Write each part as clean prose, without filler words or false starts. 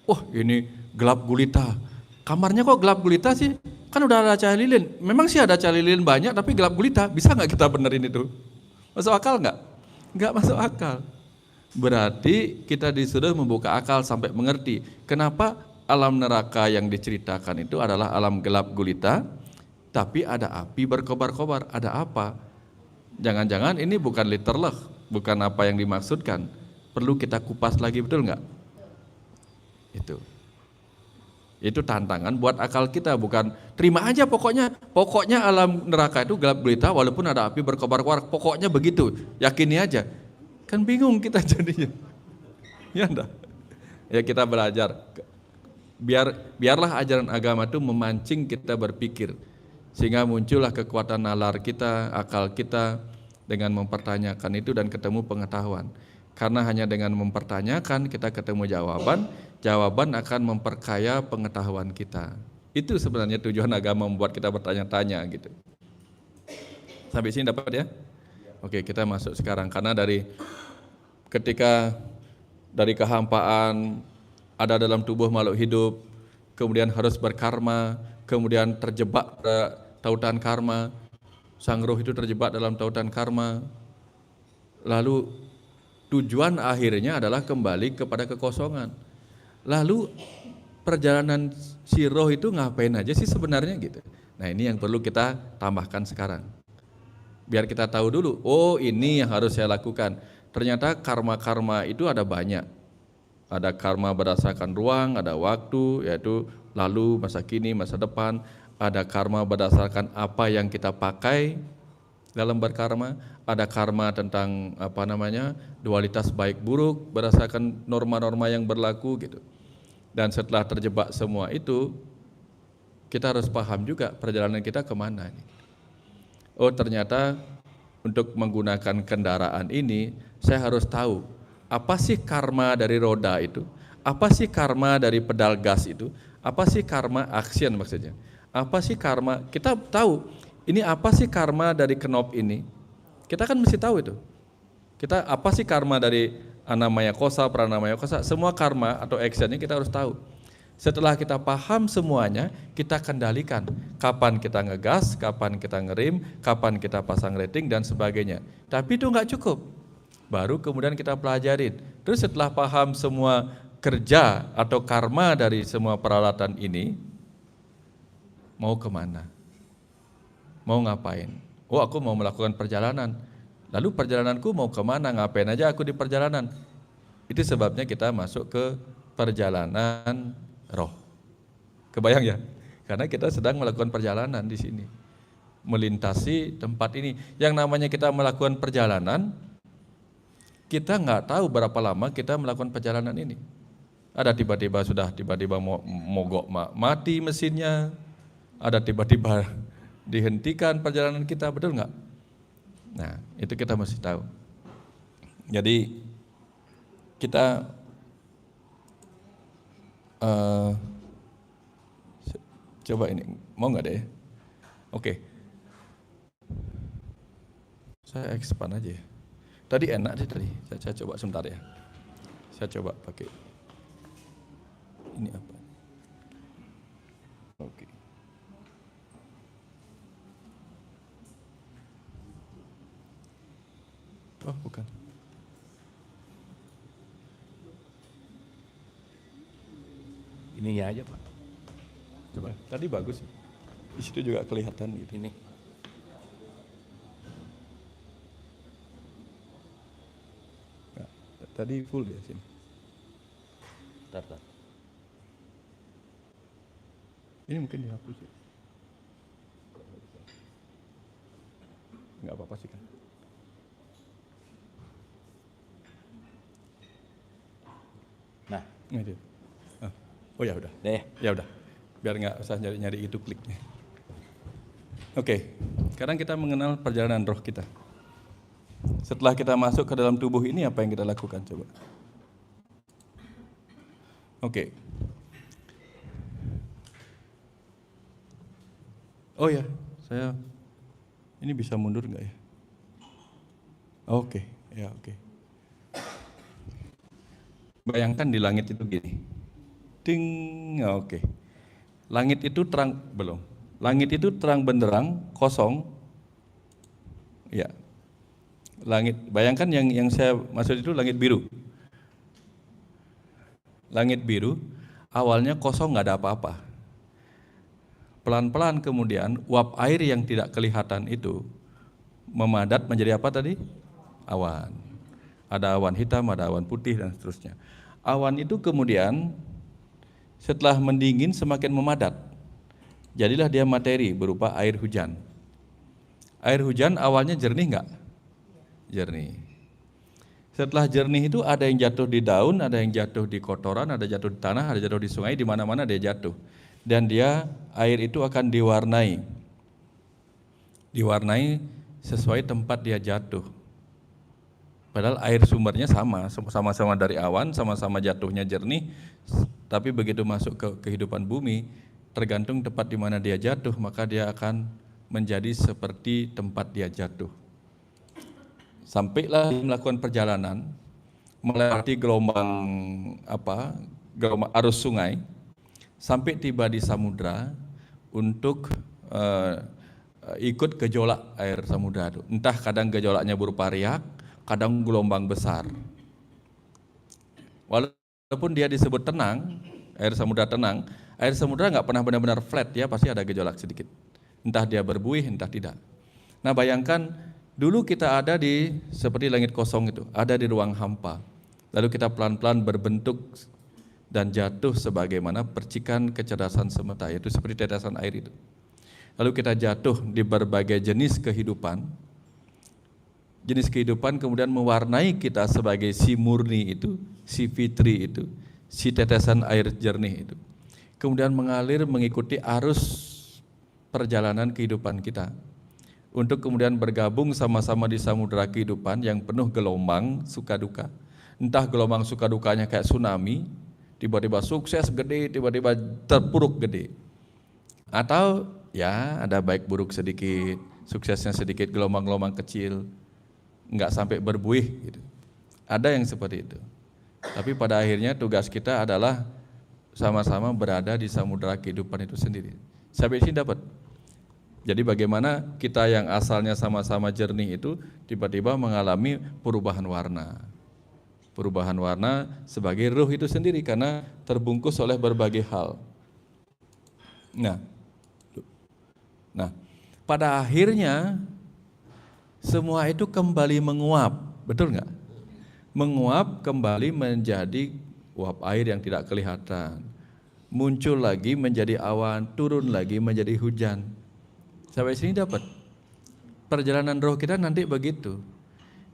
Wah ini gelap gulita, kamarnya kok gelap gulita sih? Kan udah ada cahaya lilin. Memang sih ada cahaya lilin banyak tapi gelap gulita. Bisa nggak kita benerin itu? Masuk akal nggak? Nggak masuk akal. Berarti kita disuruh membuka akal sampai mengerti kenapa alam neraka yang diceritakan itu adalah alam gelap gulita, tapi ada api berkobar-kobar. Ada apa? Jangan-jangan ini bukan literally, bukan apa yang dimaksudkan. Perlu kita kupas lagi, betul nggak? Itu tantangan buat akal kita, bukan terima aja pokoknya alam neraka itu gelap gulita walaupun ada api berkobar-kobar, pokoknya begitu, yakini aja. Kan bingung kita jadinya. Ya enggak? Ya kita belajar. Biarlah ajaran agama itu memancing kita berpikir sehingga muncullah kekuatan nalar kita, akal kita dengan mempertanyakan itu dan ketemu pengetahuan. Karena hanya dengan mempertanyakan kita ketemu jawaban akan memperkaya pengetahuan kita. Itu sebenarnya tujuan agama, membuat kita bertanya-tanya gitu. Sampai sini dapat ya? Oke, kita masuk sekarang karena ketika dari kehampaan ada dalam tubuh makhluk hidup, kemudian harus berkarma, kemudian terjebak pada tautan karma, sang roh itu terjebak dalam tautan karma, lalu tujuan akhirnya adalah kembali kepada kekosongan. Lalu perjalanan si roh itu ngapain aja sih sebenarnya gitu. Nah ini yang perlu kita tambahkan sekarang. Biar kita tahu dulu, oh ini yang harus saya lakukan. Ternyata karma-karma itu ada banyak. Ada karma berdasarkan ruang, ada waktu, yaitu lalu, masa kini, masa depan. Ada karma berdasarkan apa yang kita pakai dalam berkarma. Ada karma tentang dualitas baik buruk berdasarkan norma-norma yang berlaku gitu. Dan setelah terjebak semua itu, kita harus paham juga perjalanan kita kemana nih. Oh ternyata untuk menggunakan kendaraan ini saya harus tahu apa sih karma dari roda itu, apa sih karma dari pedal gas itu, apa sih karma action maksudnya, apa sih karma, kita tahu ini apa sih karma dari knop ini, kita kan mesti tahu itu. Kita apa sih karma dari anamaya kosa, pranamaya kosa, semua karma atau actionnya kita harus tahu. Setelah kita paham semuanya, kita kendalikan kapan kita ngegas, kapan kita ngerem, kapan kita pasang rating dan sebagainya. Tapi itu nggak cukup. Baru kemudian kita pelajarin. Terus setelah paham semua kerja atau karma dari semua peralatan ini, mau kemana? Mau ngapain? Oh aku mau melakukan perjalanan. Lalu perjalananku mau kemana? Ngapain aja aku di perjalanan? Itu sebabnya kita masuk ke perjalanan roh. Kebayang ya? Karena kita sedang melakukan perjalanan di sini. Melintasi tempat ini. Yang namanya kita melakukan perjalanan, kita nggak tahu berapa lama kita melakukan perjalanan ini. Ada tiba-tiba mogok mati mesinnya, ada tiba-tiba dihentikan perjalanan kita, betul nggak? Nah, itu kita mesti tahu. Jadi kita coba ini, mau nggak deh? Oke. Saya expand aja ya. Tadi enak sih tadi, saya coba sebentar ya. Saya coba pakai ini apa? Oke. Oh bukan. Ini ya aja Pak. Coba. Tadi bagus. Di situ juga kelihatan gitu. Ini. Nah, tadi full ya sini. Bentar. Ini mungkin dihapus ya. Enggak apa-apa sih kan. Nah, Ini. Oh ya udah. deh. Ya udah. Biar nggak usah nyari-nyari itu kliknya. Oke, sekarang kita mengenal perjalanan roh kita. Setelah kita masuk ke dalam tubuh ini, apa yang kita lakukan? Coba. Oke. Oh ya, ini bisa mundur nggak ya? Oke, ya oke. Bayangkan di langit itu gini. Ding, oke. Langit itu terang, belum. Langit itu terang benderang, kosong. Ya. Langit, bayangkan yang saya maksud itu langit biru. Langit biru, awalnya kosong, nggak ada apa-apa. Pelan-pelan kemudian uap air yang tidak kelihatan itu memadat menjadi apa tadi? Awan. Ada awan hitam, ada awan putih dan seterusnya. Awan itu kemudian setelah mendingin semakin memadat. Jadilah dia materi berupa air hujan. Air hujan awalnya jernih nggak? Jernih. Setelah jernih itu ada yang jatuh di daun, ada yang jatuh di kotoran, ada jatuh di tanah, ada jatuh di sungai, di mana-mana dia jatuh. Dan dia, air itu akan diwarnai. Diwarnai sesuai tempat dia jatuh. Padahal air sumbernya sama-sama dari awan, sama-sama jatuhnya jernih, tapi begitu masuk ke kehidupan bumi, tergantung tempat di mana dia jatuh, maka dia akan menjadi seperti tempat dia jatuh. Sampailah melakukan perjalanan melewati gelombang arus sungai, sampai tiba di samudra untuk ikut gejolak air samudra itu. Entah kadang gejolaknya berupa riak, kadang gelombang besar. Walaupun dia disebut tenang, air samudra tenang, air samudra nggak pernah benar-benar flat, ya pasti ada gejolak sedikit. Entah dia berbuih, entah tidak. Nah bayangkan, dulu kita ada di seperti langit kosong itu, ada di ruang hampa. Lalu kita pelan-pelan berbentuk dan jatuh sebagaimana percikan kecerdasan semesta, yaitu seperti tetesan air itu. Lalu kita jatuh di berbagai jenis kehidupan. Jenis kehidupan kemudian mewarnai kita sebagai si murni itu, si fitri itu, si tetesan air jernih itu. Kemudian mengalir mengikuti arus perjalanan kehidupan kita. Untuk kemudian bergabung sama-sama di samudera kehidupan yang penuh gelombang suka duka. Entah gelombang suka dukanya kayak tsunami, tiba-tiba sukses gede, tiba-tiba terpuruk gede. Atau ya ada baik buruk sedikit, suksesnya sedikit, gelombang-gelombang kecil, enggak sampai berbuih gitu. Ada yang seperti itu. Tapi pada akhirnya tugas kita adalah sama-sama berada di samudera kehidupan itu sendiri. Sampai sini dapat. Jadi bagaimana kita yang asalnya sama-sama jernih itu tiba-tiba mengalami perubahan warna. Perubahan warna sebagai ruh itu sendiri karena terbungkus oleh berbagai hal. Nah, pada akhirnya semua itu kembali menguap, betul nggak? Menguap kembali menjadi uap air yang tidak kelihatan. Muncul lagi menjadi awan, turun lagi menjadi hujan. Sampai sini dapat. Perjalanan roh kita nanti begitu.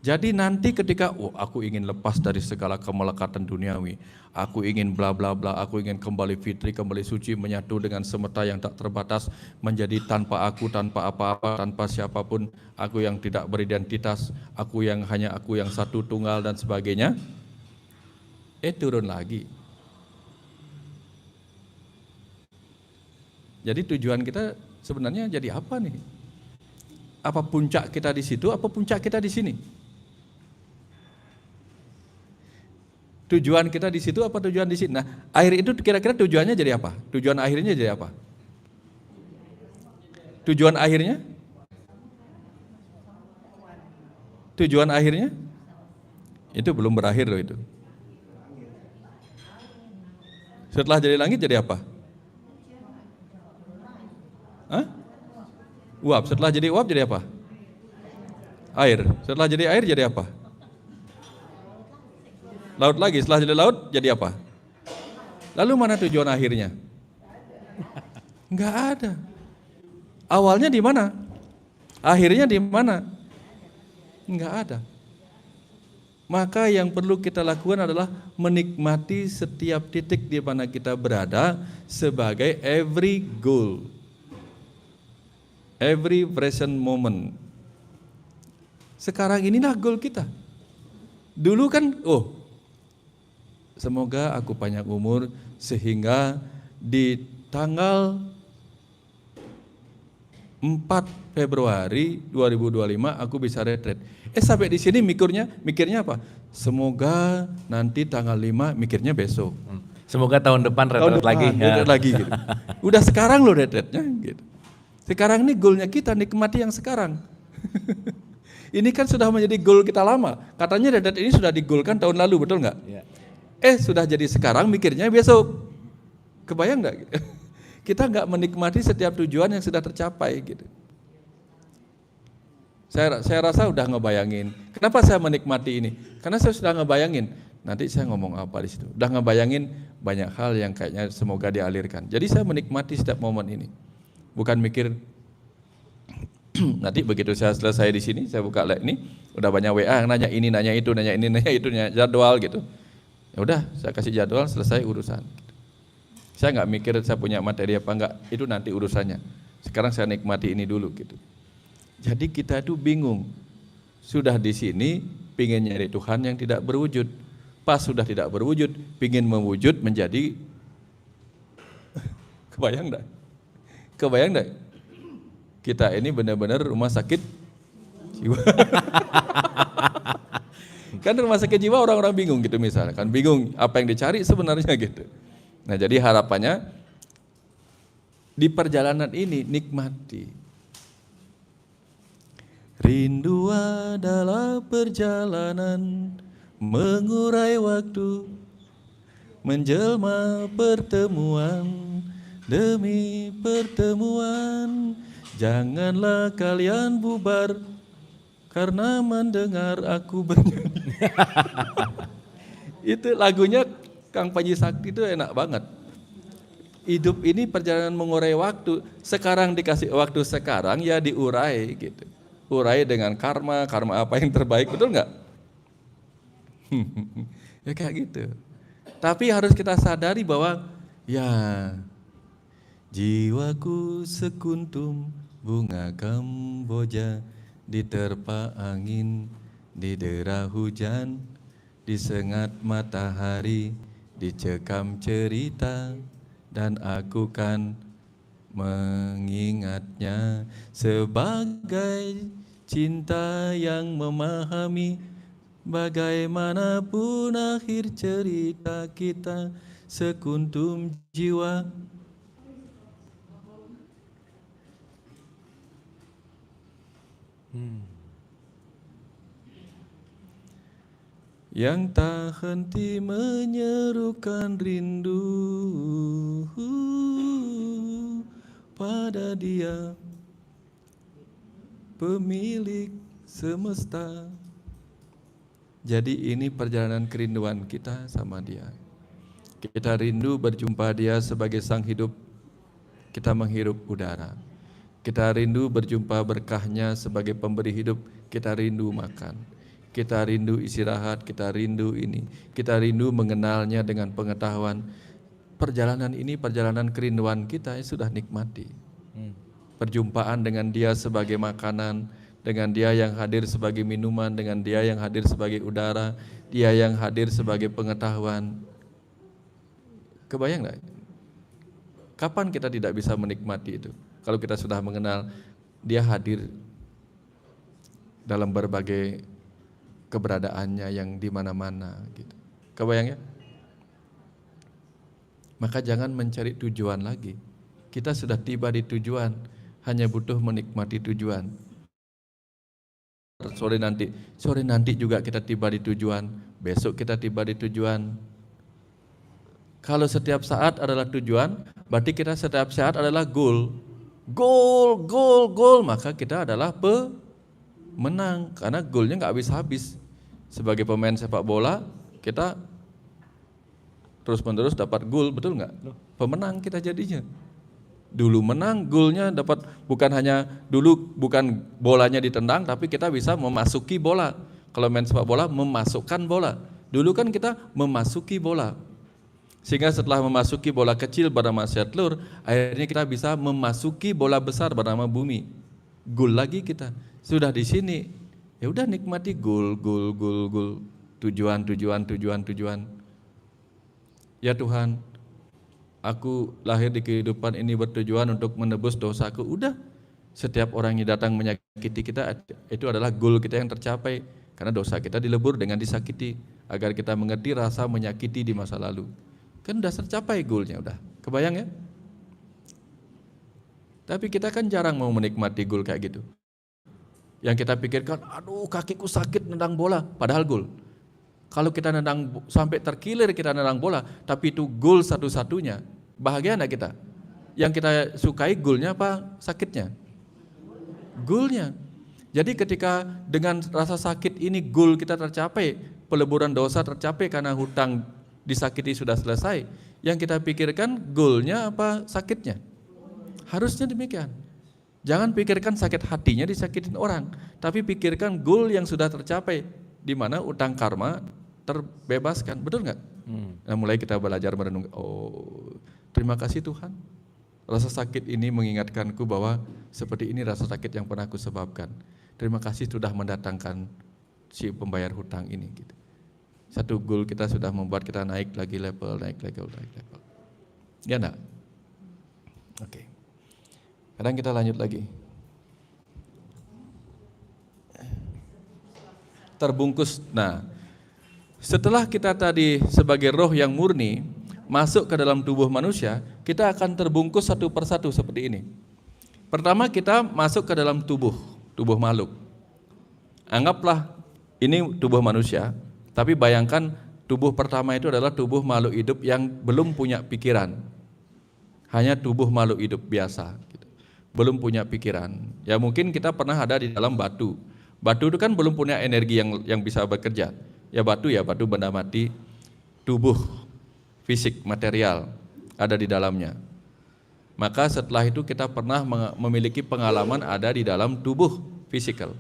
Jadi nanti ketika aku ingin lepas dari segala kemelekatan duniawi, aku ingin bla bla bla, aku ingin kembali fitri, kembali suci, menyatu dengan semesta yang tak terbatas, menjadi tanpa aku, tanpa apa-apa, tanpa siapapun, aku yang tidak beridentitas, aku yang hanya aku yang satu tunggal dan sebagainya. Turun lagi. Jadi tujuan kita sebenarnya jadi apa nih? Apa puncak kita di situ, apa puncak kita di sini? Tujuan kita di situ apa tujuan di sini? Nah, air itu kira-kira tujuannya jadi apa? Tujuan akhirnya jadi apa? Tujuan akhirnya? Tujuan akhirnya? Itu belum berakhir loh itu. Setelah jadi langit jadi apa? Hah? Uap. Setelah jadi uap jadi apa? Air. Setelah jadi air jadi apa? Laut lagi. Setelah jadi laut jadi apa? Lalu mana tujuan akhirnya? Enggak ada. Awalnya di mana? Akhirnya di mana? Enggak ada. Maka yang perlu kita lakukan adalah menikmati setiap titik di mana kita berada sebagai every goal. Every present moment. Sekarang inilah goal kita. Dulu kan, semoga aku panjang umur sehingga di tanggal 4 Februari 2025 aku bisa retret. Sampai di sini mikirnya apa? Semoga nanti tanggal 5, mikirnya besok. Semoga tahun depan retret lagi. retret lagi gitu. Udah sekarang loh retretnya gitu. Sekarang ini goalnya kita nikmati yang sekarang. Ini kan sudah menjadi goal kita lama. Katanya retret ini sudah digolkan tahun lalu, betul nggak? Ya. Sudah jadi sekarang, mikirnya besok. Kebayang nggak? Kita nggak menikmati setiap tujuan yang sudah tercapai gitu. Saya rasa udah ngebayangin. Kenapa saya menikmati ini? Karena saya sudah ngebayangin. Nanti saya ngomong apa di situ. Udah ngebayangin banyak hal yang kayaknya semoga dialirkan. Jadi saya menikmati setiap momen ini. Bukan mikir nanti begitu saya selesai di sini, saya buka lab ini, udah banyak WA yang nanya ini, nanya itu, nanya ini, nanya itu, nanya jadwal gitu. Ya udah, saya kasih jadwal, selesai urusan. Saya nggak mikir saya punya materi apa enggak, itu nanti urusannya. Sekarang saya nikmati ini dulu gitu. Jadi kita itu bingung, sudah di sini pingin nyari Tuhan yang tidak berwujud, pas sudah tidak berwujud, pingin mewujud menjadi, kebayang enggak? Kebayang enggak? Kita ini benar-benar rumah sakit jiwa. Kan rumah sakit jiwa orang-orang bingung gitu misalnya, kan bingung apa yang dicari sebenarnya gitu. Nah jadi harapannya di perjalanan ini nikmati. Rindu adalah perjalanan mengurai waktu, menjelma pertemuan demi pertemuan. Janganlah kalian bubar karena mendengar aku bernyanyi. Itu lagunya Kang Panji Sakti itu enak banget. Hidup ini perjalanan mengurai waktu. Sekarang dikasih waktu sekarang ya diurai gitu. Urai dengan karma apa yang terbaik, betul nggak? Ya kayak gitu. Tapi harus kita sadari bahwa ya jiwaku sekuntum bunga kamboja, diterpa angin, didera hujan, disengat matahari, dicekam cerita, dan aku kan mengingatnya sebagai cinta yang memahami bagaimanapun akhir cerita kita, sekuntum jiwa. Yang tak henti menyerukan rindu pada Dia, pemilik semesta. Jadi ini perjalanan kerinduan kita sama Dia. Kita rindu berjumpa Dia sebagai Sang Hidup, kita menghirup udara. Kita rindu berjumpa berkahnya sebagai pemberi hidup, kita rindu makan. Kita rindu istirahat, kita rindu ini. Kita rindu mengenalnya dengan pengetahuan. Perjalanan ini perjalanan kerinduan kita yang sudah nikmati. Perjumpaan dengan Dia sebagai makanan, dengan Dia yang hadir sebagai minuman, dengan Dia yang hadir sebagai udara, Dia yang hadir sebagai pengetahuan. Kebayang nggak? Kapan kita tidak bisa menikmati itu? Kalau kita sudah mengenal Dia hadir dalam berbagai keberadaannya yang di mana-mana gitu. Kebayang ya? Maka jangan mencari tujuan lagi. Kita sudah tiba di tujuan, hanya butuh menikmati tujuan. Sore nanti juga kita tiba di tujuan, besok kita tiba di tujuan. Kalau setiap saat adalah tujuan, berarti kita setiap saat adalah goal, maka kita adalah pemenang, karena goalnya nggak habis-habis. Sebagai pemain sepak bola, kita terus-menerus dapat gol, betul nggak? Pemenang kita jadinya. Dulu menang, golnya dapat bukan bolanya ditendang, tapi kita bisa memasuki bola. Kalau main sepak bola, memasukkan bola. Dulu kan kita memasuki bola. Sehingga setelah memasuki bola kecil bernama telur, akhirnya kita bisa memasuki bola besar bernama bumi. Gol lagi kita. Sudah di sini. Ya udah nikmati goal. Tujuan. Ya Tuhan, aku lahir di kehidupan ini bertujuan untuk menebus dosaku. Udah, setiap orang yang datang menyakiti kita, itu adalah goal kita yang tercapai. Karena dosa kita dilebur dengan disakiti, agar kita mengerti rasa menyakiti di masa lalu. Kan udah tercapai goalnya udah. Kebayang ya? Tapi kita kan jarang mau menikmati goal kayak gitu. Yang kita pikirkan, aduh kakiku sakit nendang bola, padahal goal. Kalau kita nendang sampai terkilir kita nendang bola, tapi itu goal satu-satunya, bahagia enggak kita? Yang kita sukai goalnya apa sakitnya? Goalnya. Jadi ketika dengan rasa sakit ini goal kita tercapai, peleburan dosa tercapai karena hutang disakiti sudah selesai, yang kita pikirkan goalnya apa sakitnya? Harusnya demikian. Jangan pikirkan sakit hatinya disakitin orang, tapi pikirkan goal yang sudah tercapai, di mana utang karma terbebaskan, betul nggak? Nah, mulai kita belajar merenung, oh terima kasih Tuhan, rasa sakit ini mengingatkanku bahwa seperti ini rasa sakit yang pernah aku sebabkan. Terima kasih sudah mendatangkan si pembayar hutang ini. Gitu. Satu goal kita sudah membuat kita naik lagi level. Ya enggak? Oke. Kadang kita lanjut lagi. Terbungkus. Nah, setelah kita tadi sebagai roh yang murni masuk ke dalam tubuh manusia, kita akan terbungkus satu persatu seperti ini. Pertama kita masuk ke dalam tubuh makhluk. Anggaplah ini tubuh manusia, tapi bayangkan tubuh pertama itu adalah tubuh makhluk hidup yang belum punya pikiran. Hanya tubuh makhluk hidup biasa. Belum punya pikiran. Ya mungkin kita pernah ada di dalam batu. Batu itu kan belum punya energi yang bisa bekerja. Ya batu benda mati, tubuh fisik material ada di dalamnya. Maka setelah itu kita pernah memiliki pengalaman ada di dalam tubuh fisikal.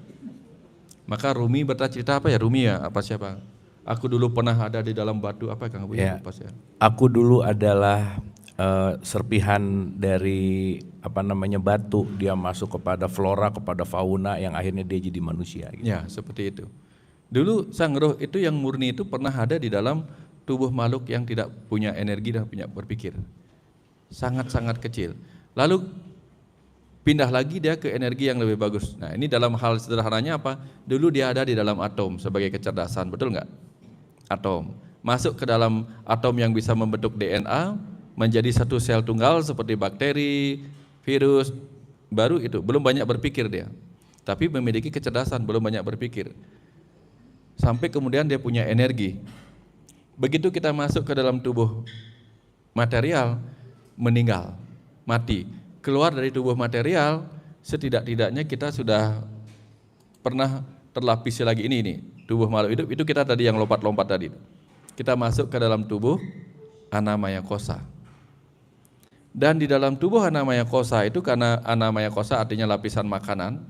Maka Rumi bercerita apa ya? Rumi ya? Apa siapa? Aku dulu pernah ada di dalam batu apa Kang Abu? Ya, Pas ya. aku dulu adalah serpihan dari batu, dia masuk kepada flora, kepada fauna yang akhirnya dia jadi manusia. Gitu. Ya seperti itu. Dulu sang roh itu yang murni itu pernah ada di dalam tubuh makhluk yang tidak punya energi dan punya berpikir. Sangat-sangat kecil. Lalu pindah lagi dia ke energi yang lebih bagus. Nah ini dalam hal sederhananya apa? Dulu dia ada di dalam atom sebagai kecerdasan, betul nggak? Atom. Masuk ke dalam atom yang bisa membentuk DNA, menjadi satu sel tunggal seperti bakteri, virus, baru itu, belum banyak berpikir dia. Tapi memiliki kecerdasan, belum banyak berpikir. Sampai kemudian dia punya energi. Begitu kita masuk ke dalam tubuh material, meninggal, mati. Keluar dari tubuh material, setidak-tidaknya kita sudah pernah terlapisi lagi ini tubuh makhluk hidup, itu kita tadi yang lompat-lompat tadi. Kita masuk ke dalam tubuh Anamaya Kosa. Dan di dalam tubuh Anamaya Kosa itu, karena Anamaya Kosa artinya lapisan makanan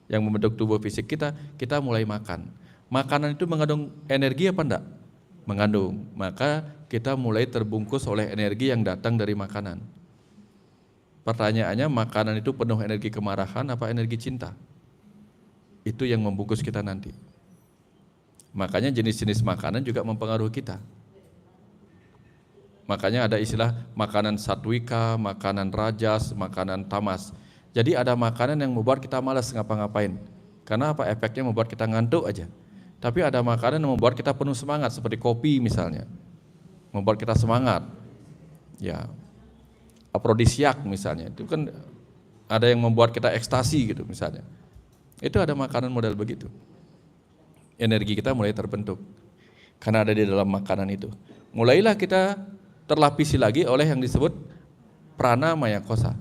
yang membentuk tubuh fisik kita, kita mulai makan. Makanan itu mengandung energi apa enggak? Mengandung. Maka kita mulai terbungkus oleh energi yang datang dari makanan. Pertanyaannya, makanan itu penuh energi kemarahan apa energi cinta? Itu yang membungkus kita nanti. Makanya jenis-jenis makanan juga mempengaruhi kita. Makanya ada istilah makanan satwika, makanan rajas, makanan tamas. Jadi ada makanan yang membuat kita malas ngapa-ngapain. Karena apa? Efeknya membuat kita ngantuk aja. Tapi ada makanan yang membuat kita penuh semangat, seperti kopi misalnya. Membuat kita semangat. Ya. Afrodisiak misalnya. Itu kan ada yang membuat kita ekstasi gitu misalnya. Itu ada makanan model begitu. Energi kita mulai terbentuk. Karena ada di dalam makanan itu. Mulailah kita terlapisi lagi oleh yang disebut Pranamaya Kosa.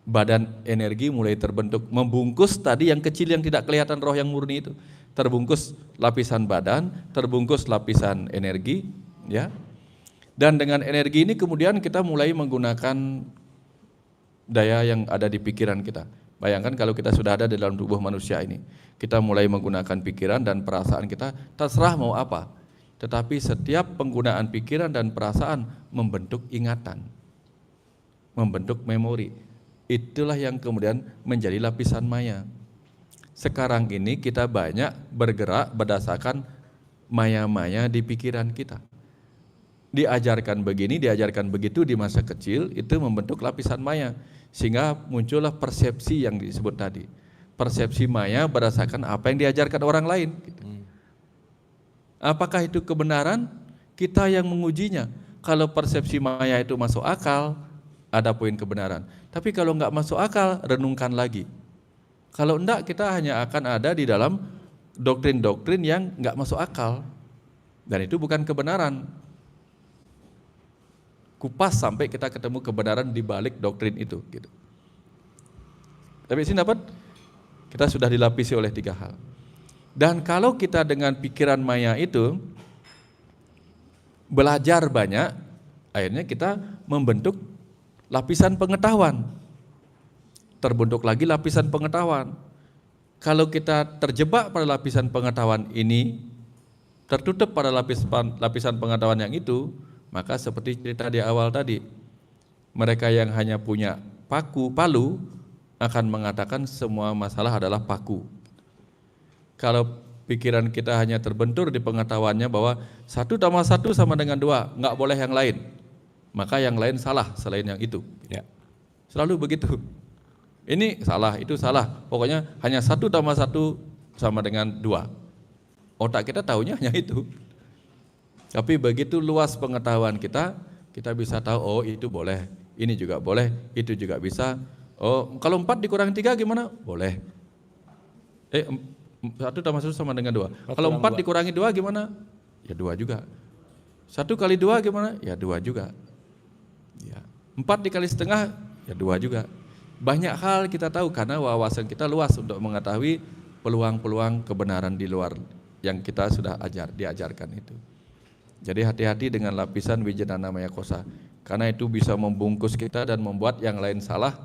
Badan energi mulai terbentuk, membungkus tadi yang kecil yang tidak kelihatan roh yang murni itu. Terbungkus lapisan badan, terbungkus lapisan energi, ya. Dan dengan energi ini kemudian kita mulai menggunakan daya yang ada di pikiran kita. Bayangkan kalau kita sudah ada di dalam tubuh manusia ini, kita mulai menggunakan pikiran dan perasaan kita, terserah mau apa. Tetapi setiap penggunaan pikiran dan perasaan membentuk ingatan, membentuk memori. Itulah yang kemudian menjadi lapisan maya. Sekarang ini kita banyak bergerak berdasarkan maya-maya di pikiran kita. Diajarkan begini, diajarkan begitu di masa kecil, itu membentuk lapisan maya. Sehingga muncullah persepsi yang disebut tadi. Persepsi maya berdasarkan apa yang diajarkan orang lain. Apakah itu kebenaran? Kita yang mengujinya. Kalau persepsi maya itu masuk akal, ada poin kebenaran. Tapi kalau nggak masuk akal, renungkan lagi. Kalau enggak, kita hanya akan ada di dalam doktrin-doktrin yang nggak masuk akal. Dan itu bukan kebenaran. Kupas sampai kita ketemu kebenaran di balik doktrin itu. Gitu. Tapi sini dapat, kita sudah dilapisi oleh 3 hal. Dan kalau kita dengan pikiran maya itu belajar banyak, akhirnya kita membentuk lapisan pengetahuan. Terbentuk lagi lapisan pengetahuan. Kalau kita terjebak pada lapisan pengetahuan ini, tertutup pada lapisan pengetahuan yang itu, maka seperti cerita di awal tadi, mereka yang hanya punya palu akan mengatakan semua masalah adalah paku. Kalau pikiran kita hanya terbentur di pengetahuannya bahwa 1+1 sama dengan 2, nggak boleh yang lain, maka yang lain salah selain yang itu. Ya. Selalu begitu. Ini salah, itu salah. Pokoknya hanya 1+1 sama dengan 2. Otak kita tahunya hanya itu. Tapi begitu luas pengetahuan kita, kita bisa tahu, oh itu boleh, ini juga boleh, itu juga bisa. Oh, kalau 4 dikurangi 3 gimana? Boleh. 1+1 sama dengan 2. Kalau 4 dikurangi 2 gimana? Ya 2 juga. 1 kali 2 gimana? Ya 2 juga. Ya. 4 dikali setengah, ya 2 juga. Banyak hal kita tahu karena wawasan kita luas untuk mengetahui peluang-peluang kebenaran di luar yang kita sudah diajarkan itu. Jadi hati-hati dengan lapisan Wijnana Maya Kosa, karena itu bisa membungkus kita dan membuat yang lain salah.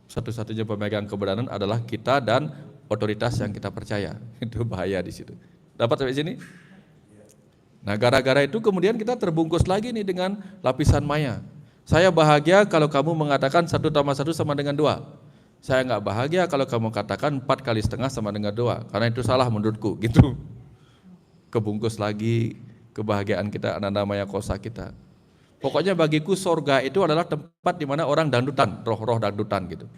Satu-satunya pemegang kebenaran adalah kita dan otoritas yang kita percaya. Itu bahaya di situ. Dapat sampai sini? Nah, gara-gara itu kemudian kita terbungkus lagi nih dengan lapisan maya. Saya bahagia kalau kamu mengatakan 1+1 sama dengan 2. Saya nggak bahagia kalau kamu katakan 4 kali setengah sama dengan 2, karena itu salah menurutku, gitu. Kebungkus lagi kebahagiaan kita, Ananda Maya Kosa kita. Pokoknya bagiku sorga itu adalah tempat di mana orang dangdutan, roh-roh dangdutan gitu.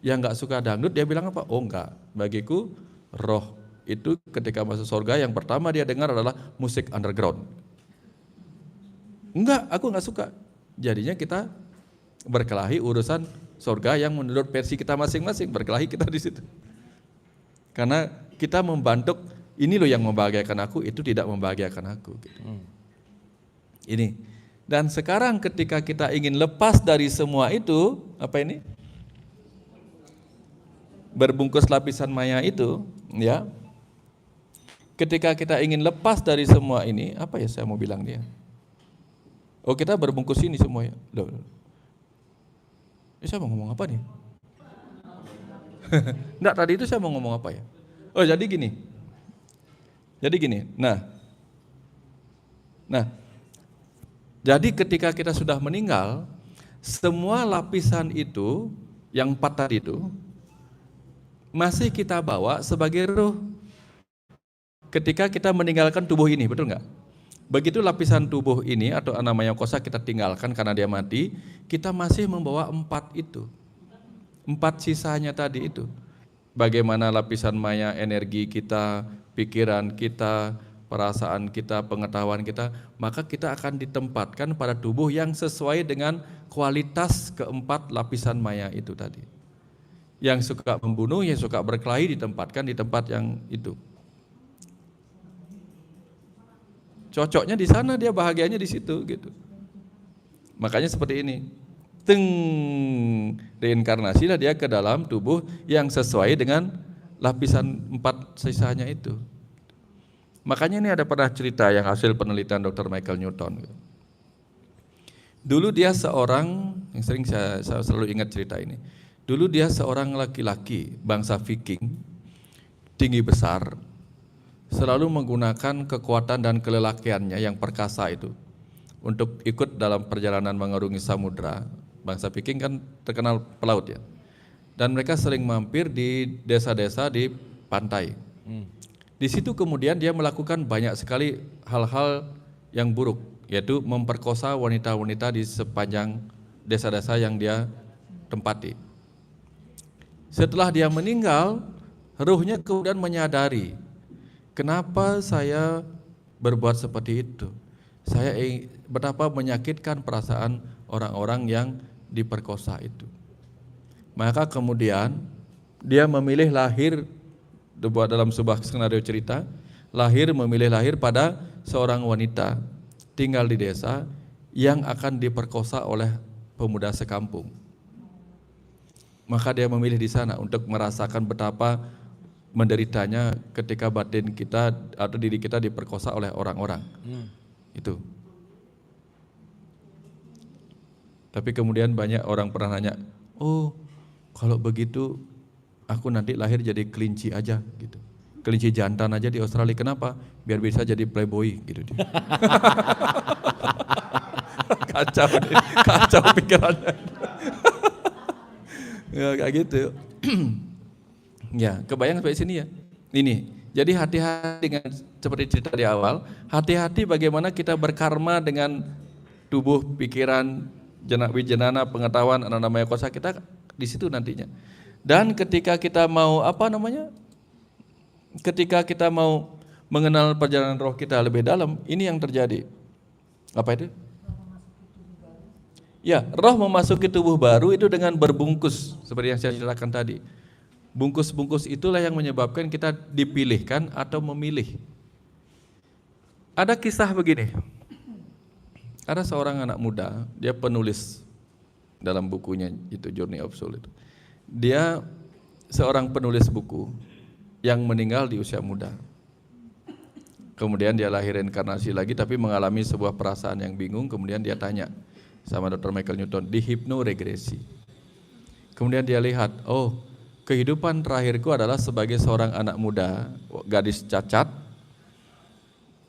Yang nggak suka dangdut dia bilang apa? Oh enggak, bagiku roh itu ketika masuk sorga yang pertama dia dengar adalah musik underground. Enggak, aku nggak suka. Jadinya kita berkelahi urusan sorga yang menurut versi kita masing-masing, berkelahi kita di situ. Karena kita membantuk, ini loh yang membahagiakan aku, itu tidak membahagiakan aku. Gitu. Ini. Dan sekarang ketika kita ingin lepas dari semua itu, apa ini? Berbungkus lapisan maya itu, ya. Ketika kita ingin lepas dari semua ini, apa ya saya mau bilang dia? Oh, kita berbungkus ini semua ya. Loh. Saya mau ngomong apa nih? Enggak, tadi itu saya mau ngomong apa ya? Oh, jadi gini. Nah, jadi ketika kita sudah meninggal, semua lapisan itu, yang 4 tadi itu, masih kita bawa sebagai ruh. Ketika kita meninggalkan tubuh ini, betul nggak? Begitu lapisan tubuh ini atau Anamaya Kosa kita tinggalkan karena dia mati, kita masih membawa 4 itu. 4 sisanya tadi itu. Bagaimana lapisan maya energi kita, pikiran kita, perasaan kita, pengetahuan kita, maka kita akan ditempatkan pada tubuh yang sesuai dengan kualitas keempat lapisan maya itu tadi. Yang suka membunuh, yang suka berkelahi ditempatkan di tempat yang itu. Cocoknya di sana, dia bahagianya di situ gitu. Makanya seperti ini. Reinkarnasilah dia ke dalam tubuh yang sesuai dengan lapisan 4 sisanya itu. Makanya ini ada pernah cerita yang hasil penelitian Dr. Michael Newton. Dulu dia seorang, yang sering saya selalu ingat cerita ini. Dulu dia seorang laki-laki bangsa Viking, tinggi besar, selalu menggunakan kekuatan dan kelelakiannya yang perkasa itu untuk ikut dalam perjalanan mengarungi samudra. Bangsa Viking kan terkenal pelaut ya. Dan mereka sering mampir di desa-desa di pantai. Di situ kemudian dia melakukan banyak sekali hal-hal yang buruk, yaitu memperkosa wanita-wanita di sepanjang desa-desa yang dia tempati. Setelah dia meninggal, ruhnya kemudian menyadari, kenapa saya berbuat seperti itu? betapa menyakitkan perasaan orang-orang yang diperkosa itu. Maka kemudian dia memilih lahir, dibuat dalam sebuah skenario cerita, memilih lahir pada seorang wanita tinggal di desa yang akan diperkosa oleh pemuda sekampung. Maka dia memilih di sana untuk merasakan betapa menderitanya ketika batin kita atau diri kita diperkosa oleh orang-orang. Itu. Tapi kemudian banyak orang pernah nanya, oh kalau begitu aku nanti lahir jadi kelinci aja gitu. Kelinci jantan aja di Australia, kenapa? Biar bisa jadi playboy gitu. Kacau pikirannya. Ya kayak gitu. Ya, kebayang sampai sini ya. Ini, jadi hati-hati dengan seperti cerita di awal, hati-hati bagaimana kita berkarma dengan tubuh, pikiran, wijenana, pengetahuan, anak-namanya kosa kita di situ nantinya. Dan ketika kita mau ketika kita mau mengenal perjalanan roh kita lebih dalam, ini yang terjadi. Apa itu? Ya, roh memasuki tubuh baru itu dengan berbungkus, seperti yang saya ceritakan tadi. Bungkus-bungkus itulah yang menyebabkan kita dipilihkan atau memilih. Ada kisah begini, ada seorang anak muda, dia penulis dalam bukunya itu Journey of Soul itu. Dia seorang penulis buku yang meninggal di usia muda. Kemudian dia lahir reinkarnasi lagi tapi mengalami sebuah perasaan yang bingung, kemudian dia tanya sama Dr. Michael Newton di hipnoregresi. Kemudian dia lihat, oh kehidupan terakhirku adalah sebagai seorang anak muda, gadis cacat,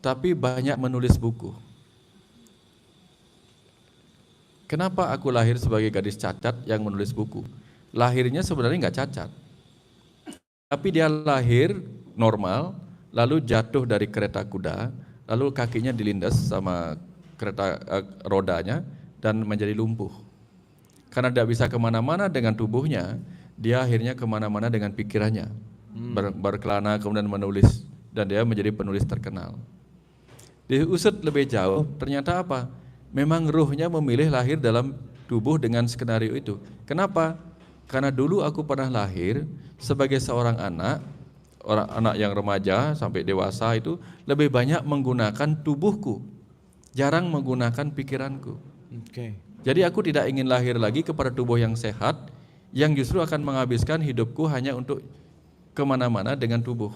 tapi banyak menulis buku. Kenapa aku lahir sebagai gadis cacat yang menulis buku? Lahirnya sebenarnya nggak cacat, tapi dia lahir normal, lalu jatuh dari kereta kuda, lalu kakinya dilindas sama kereta rodanya dan menjadi lumpuh. Karena tidak bisa kemana-mana dengan tubuhnya, dia akhirnya kemana-mana dengan pikirannya, berkelana kemudian menulis, dan dia menjadi penulis terkenal. Diusut lebih jauh, ternyata apa? Memang ruhnya memilih lahir dalam tubuh dengan skenario itu. Kenapa? Karena dulu aku pernah lahir sebagai seorang anak, orang anak yang remaja sampai dewasa itu lebih banyak menggunakan tubuhku, jarang menggunakan pikiranku. Jadi aku tidak ingin lahir lagi kepada tubuh yang sehat, yang justru akan menghabiskan hidupku hanya untuk kemana-mana dengan tubuh,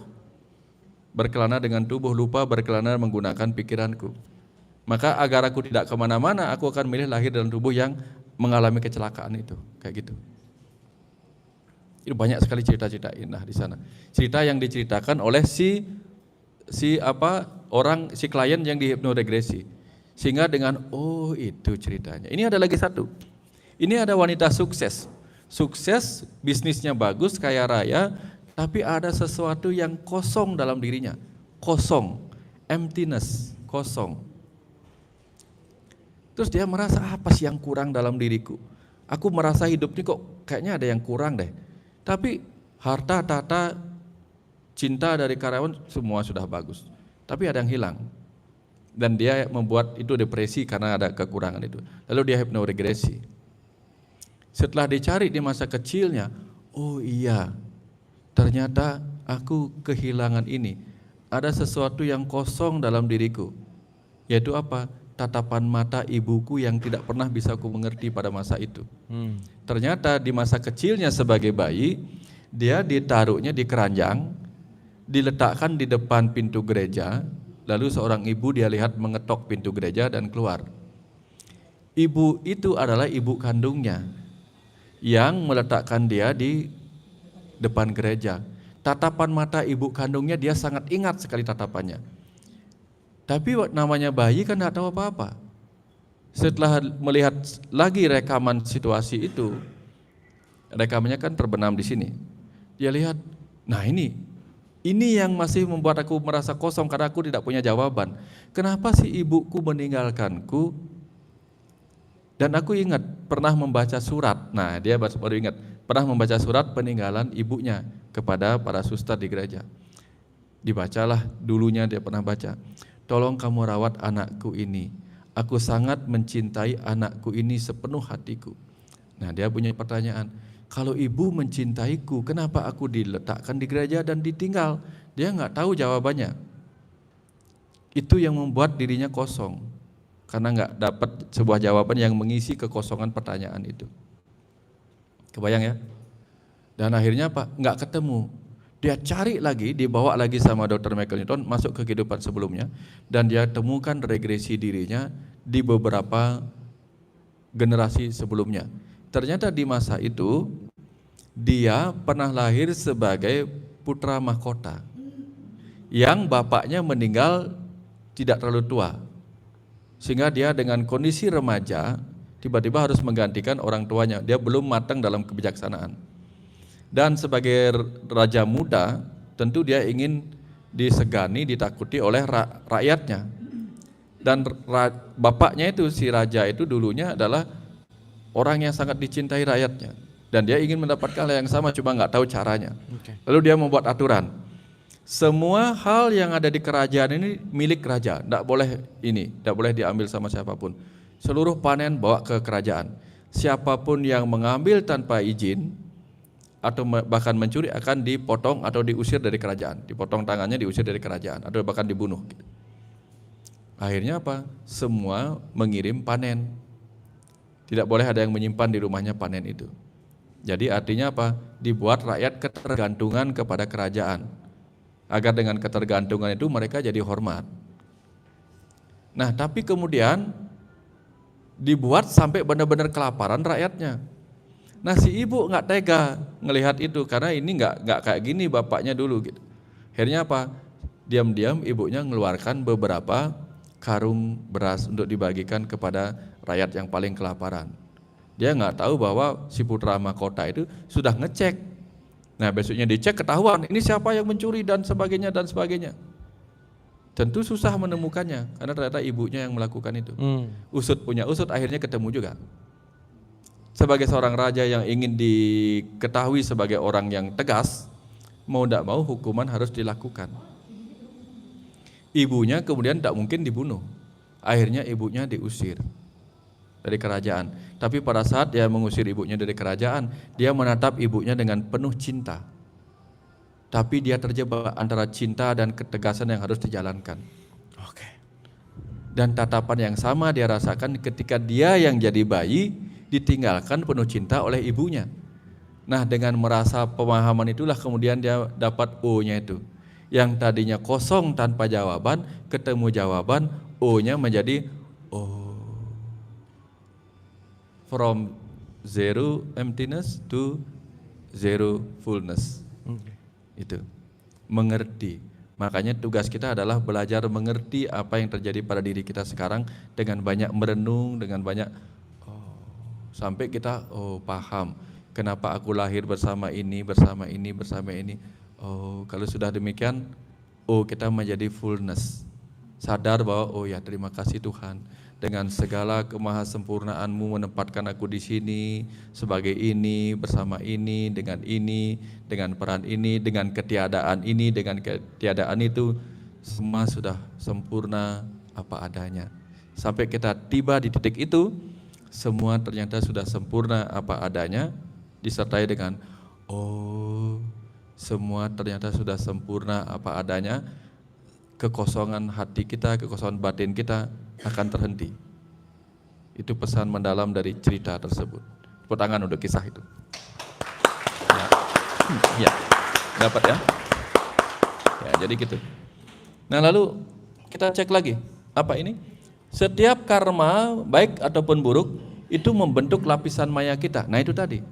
berkelana dengan tubuh, lupa berkelana menggunakan pikiranku. Maka agar aku tidak kemana-mana, aku akan milih lahir dalam tubuh yang mengalami kecelakaan itu, kayak gitu. Itu banyak sekali cerita-cerita indah di sana. Cerita yang diceritakan oleh si klien yang dihipnoregresi. Sehingga dengan oh itu ceritanya. Ini ada lagi satu. Ini ada wanita sukses. Sukses, bisnisnya bagus, kaya raya, tapi ada sesuatu yang kosong dalam dirinya. Kosong, emptiness, kosong. Terus dia merasa apa sih yang kurang dalam diriku? Aku merasa hidup ini kok kayaknya ada yang kurang deh. Tapi harta, tata, cinta dari karyawan semua sudah bagus. Tapi ada yang hilang. Dan dia membuat itu depresi karena ada kekurangan itu. Lalu dia hipnoregresi. Setelah dicari di masa kecilnya, oh iya, ternyata aku kehilangan ini. Ada sesuatu yang kosong dalam diriku. Yaitu apa? Tatapan mata ibuku yang tidak pernah bisa aku mengerti pada masa itu. Ternyata di masa kecilnya sebagai bayi, dia ditaruhnya di keranjang, diletakkan di depan pintu gereja, lalu seorang ibu dia lihat mengetok pintu gereja dan keluar. Ibu itu adalah ibu kandungnya yang meletakkan dia di depan gereja. Tatapan mata ibu kandungnya dia sangat ingat sekali tatapannya. Tapi namanya bayi kan tidak tahu apa-apa. Setelah melihat lagi rekaman situasi itu, rekamannya kan terbenam di sini. Dia lihat, nah ini yang masih membuat aku merasa kosong karena aku tidak punya jawaban. Kenapa sih ibuku meninggalkanku? Dan aku ingat pernah membaca surat. Nah, dia baru ingat pernah membaca surat peninggalan ibunya kepada para suster di gereja. Dibacalah dulunya dia pernah baca. Tolong kamu rawat anakku ini. Aku sangat mencintai anakku ini sepenuh hatiku. Nah, dia punya pertanyaan, kalau ibu mencintaiku, kenapa aku diletakkan di gereja dan ditinggal? Dia nggak tahu jawabannya. Itu yang membuat dirinya kosong, karena nggak dapat sebuah jawaban yang mengisi kekosongan pertanyaan itu. Kebayang ya? Dan akhirnya apa? Nggak ketemu. Dia cari lagi, dibawa lagi sama Dr. Michael Newton masuk ke kehidupan sebelumnya, dan dia temukan regresi dirinya di beberapa generasi sebelumnya. Ternyata di masa itu dia pernah lahir sebagai putra mahkota yang bapaknya meninggal tidak terlalu tua, sehingga dia dengan kondisi remaja tiba-tiba harus menggantikan orang tuanya. Dia belum matang dalam kebijaksanaan. Dan sebagai raja muda, tentu dia ingin disegani, ditakuti oleh rakyatnya. Dan bapaknya itu, si raja itu dulunya adalah orang yang sangat dicintai rakyatnya. Dan dia ingin mendapatkan hal yang sama, cuma nggak tahu caranya. Lalu dia membuat aturan. Semua hal yang ada di kerajaan ini milik raja, tidak boleh diambil sama siapapun. Seluruh panen bawa ke kerajaan. Siapapun yang mengambil tanpa izin atau bahkan mencuri akan dipotong atau diusir dari kerajaan. Dipotong tangannya, diusir dari kerajaan, atau bahkan dibunuh. Akhirnya apa? Semua mengirim panen. Tidak boleh ada yang menyimpan di rumahnya panen itu. Jadi artinya apa? Dibuat rakyat ketergantungan kepada kerajaan, agar dengan ketergantungan itu mereka jadi hormat. Nah, tapi kemudian dibuat sampai benar-benar kelaparan rakyatnya. Nah, si ibu nggak tega ngelihat itu, karena ini nggak kayak gini bapaknya dulu gitu. Akhirnya apa? Diam-diam ibunya mengeluarkan beberapa karung beras untuk dibagikan kepada rakyat yang paling kelaparan. Dia nggak tahu bahwa si putra mahkota itu sudah ngecek. Nah, besoknya dicek, ketahuan ini siapa yang mencuri dan sebagainya dan sebagainya. Tentu susah menemukannya karena ternyata ibunya yang melakukan itu. Usut punya usut, akhirnya ketemu juga. Sebagai seorang raja yang ingin diketahui sebagai orang yang tegas, mau tidak mau hukuman harus dilakukan. Ibunya kemudian tidak mungkin dibunuh. Akhirnya ibunya diusir dari kerajaan. Tapi pada saat dia mengusir ibunya dari kerajaan, dia menatap ibunya dengan penuh cinta. Tapi dia terjebak antara cinta dan ketegasan yang harus dijalankan. Dan tatapan yang sama dia rasakan ketika dia yang jadi bayi ditinggalkan penuh cinta oleh ibunya. Nah, dengan merasa pemahaman itulah kemudian dia dapat O-nya itu. Yang tadinya kosong tanpa jawaban, ketemu jawaban, O-nya menjadi O. From zero emptiness to zero fullness. Itu mengerti. Makanya tugas kita adalah belajar mengerti apa yang terjadi pada diri kita sekarang dengan banyak merenung, dengan banyak sampai kita paham kenapa aku lahir bersama ini. Kalau sudah demikian, kita menjadi fullness. Sadar bahwa ya terima kasih Tuhan, dengan segala kemahasempurnaanmu menempatkan aku di sini sebagai ini, bersama ini, dengan peran ini, dengan ketiadaan ini, dengan ketiadaan itu, semua sudah sempurna apa adanya. Sampai kita tiba di titik itu, semua ternyata sudah sempurna apa adanya, disertai dengan semua ternyata sudah sempurna apa adanya. Kekosongan hati kita, kekosongan batin kita akan terhenti. Itu pesan mendalam dari cerita tersebut. Tepuk tangan untuk kisah itu. Ya, dapat ya? Ya, jadi gitu. Nah, lalu kita cek lagi, apa ini? Setiap karma, baik ataupun buruk, itu membentuk lapisan maya kita. Nah, itu tadi.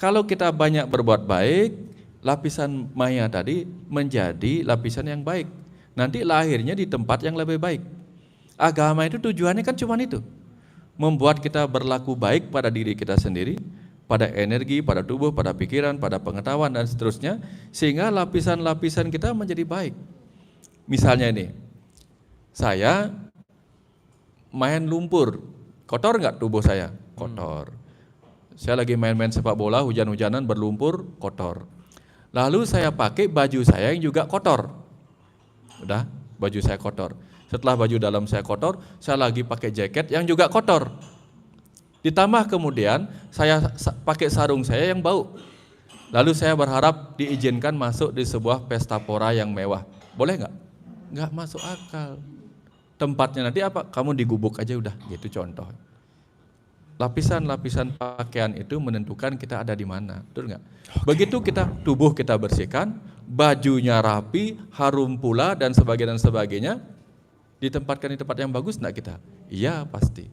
Kalau kita banyak berbuat baik, lapisan maya tadi menjadi lapisan yang baik. Nanti lahirnya di tempat yang lebih baik. Agama itu tujuannya kan cuma itu. Membuat kita berlaku baik pada diri kita sendiri, pada energi, pada tubuh, pada pikiran, pada pengetahuan dan seterusnya, sehingga lapisan-lapisan kita menjadi baik. Misalnya ini, saya main lumpur, kotor nggak tubuh saya? Kotor. Saya lagi main-main sepak bola, hujan-hujanan berlumpur, kotor. Lalu saya pakai baju saya yang juga kotor. Udah, baju saya kotor. Setelah baju dalam saya kotor, saya lagi pakai jaket yang juga kotor. Ditambah kemudian saya pakai sarung saya yang bau. Lalu saya berharap diizinkan masuk di sebuah pesta pora yang mewah. Boleh nggak? Nggak masuk akal. Tempatnya nanti apa? Kamu digubuk aja udah, gitu contoh. Lapisan-lapisan pakaian itu menentukan kita ada di mana, betul nggak? Begitu tubuh kita bersihkan, bajunya rapi, harum pula dan sebagainya, ditempatkan di tempat yang bagus nggak kita? Iya pasti.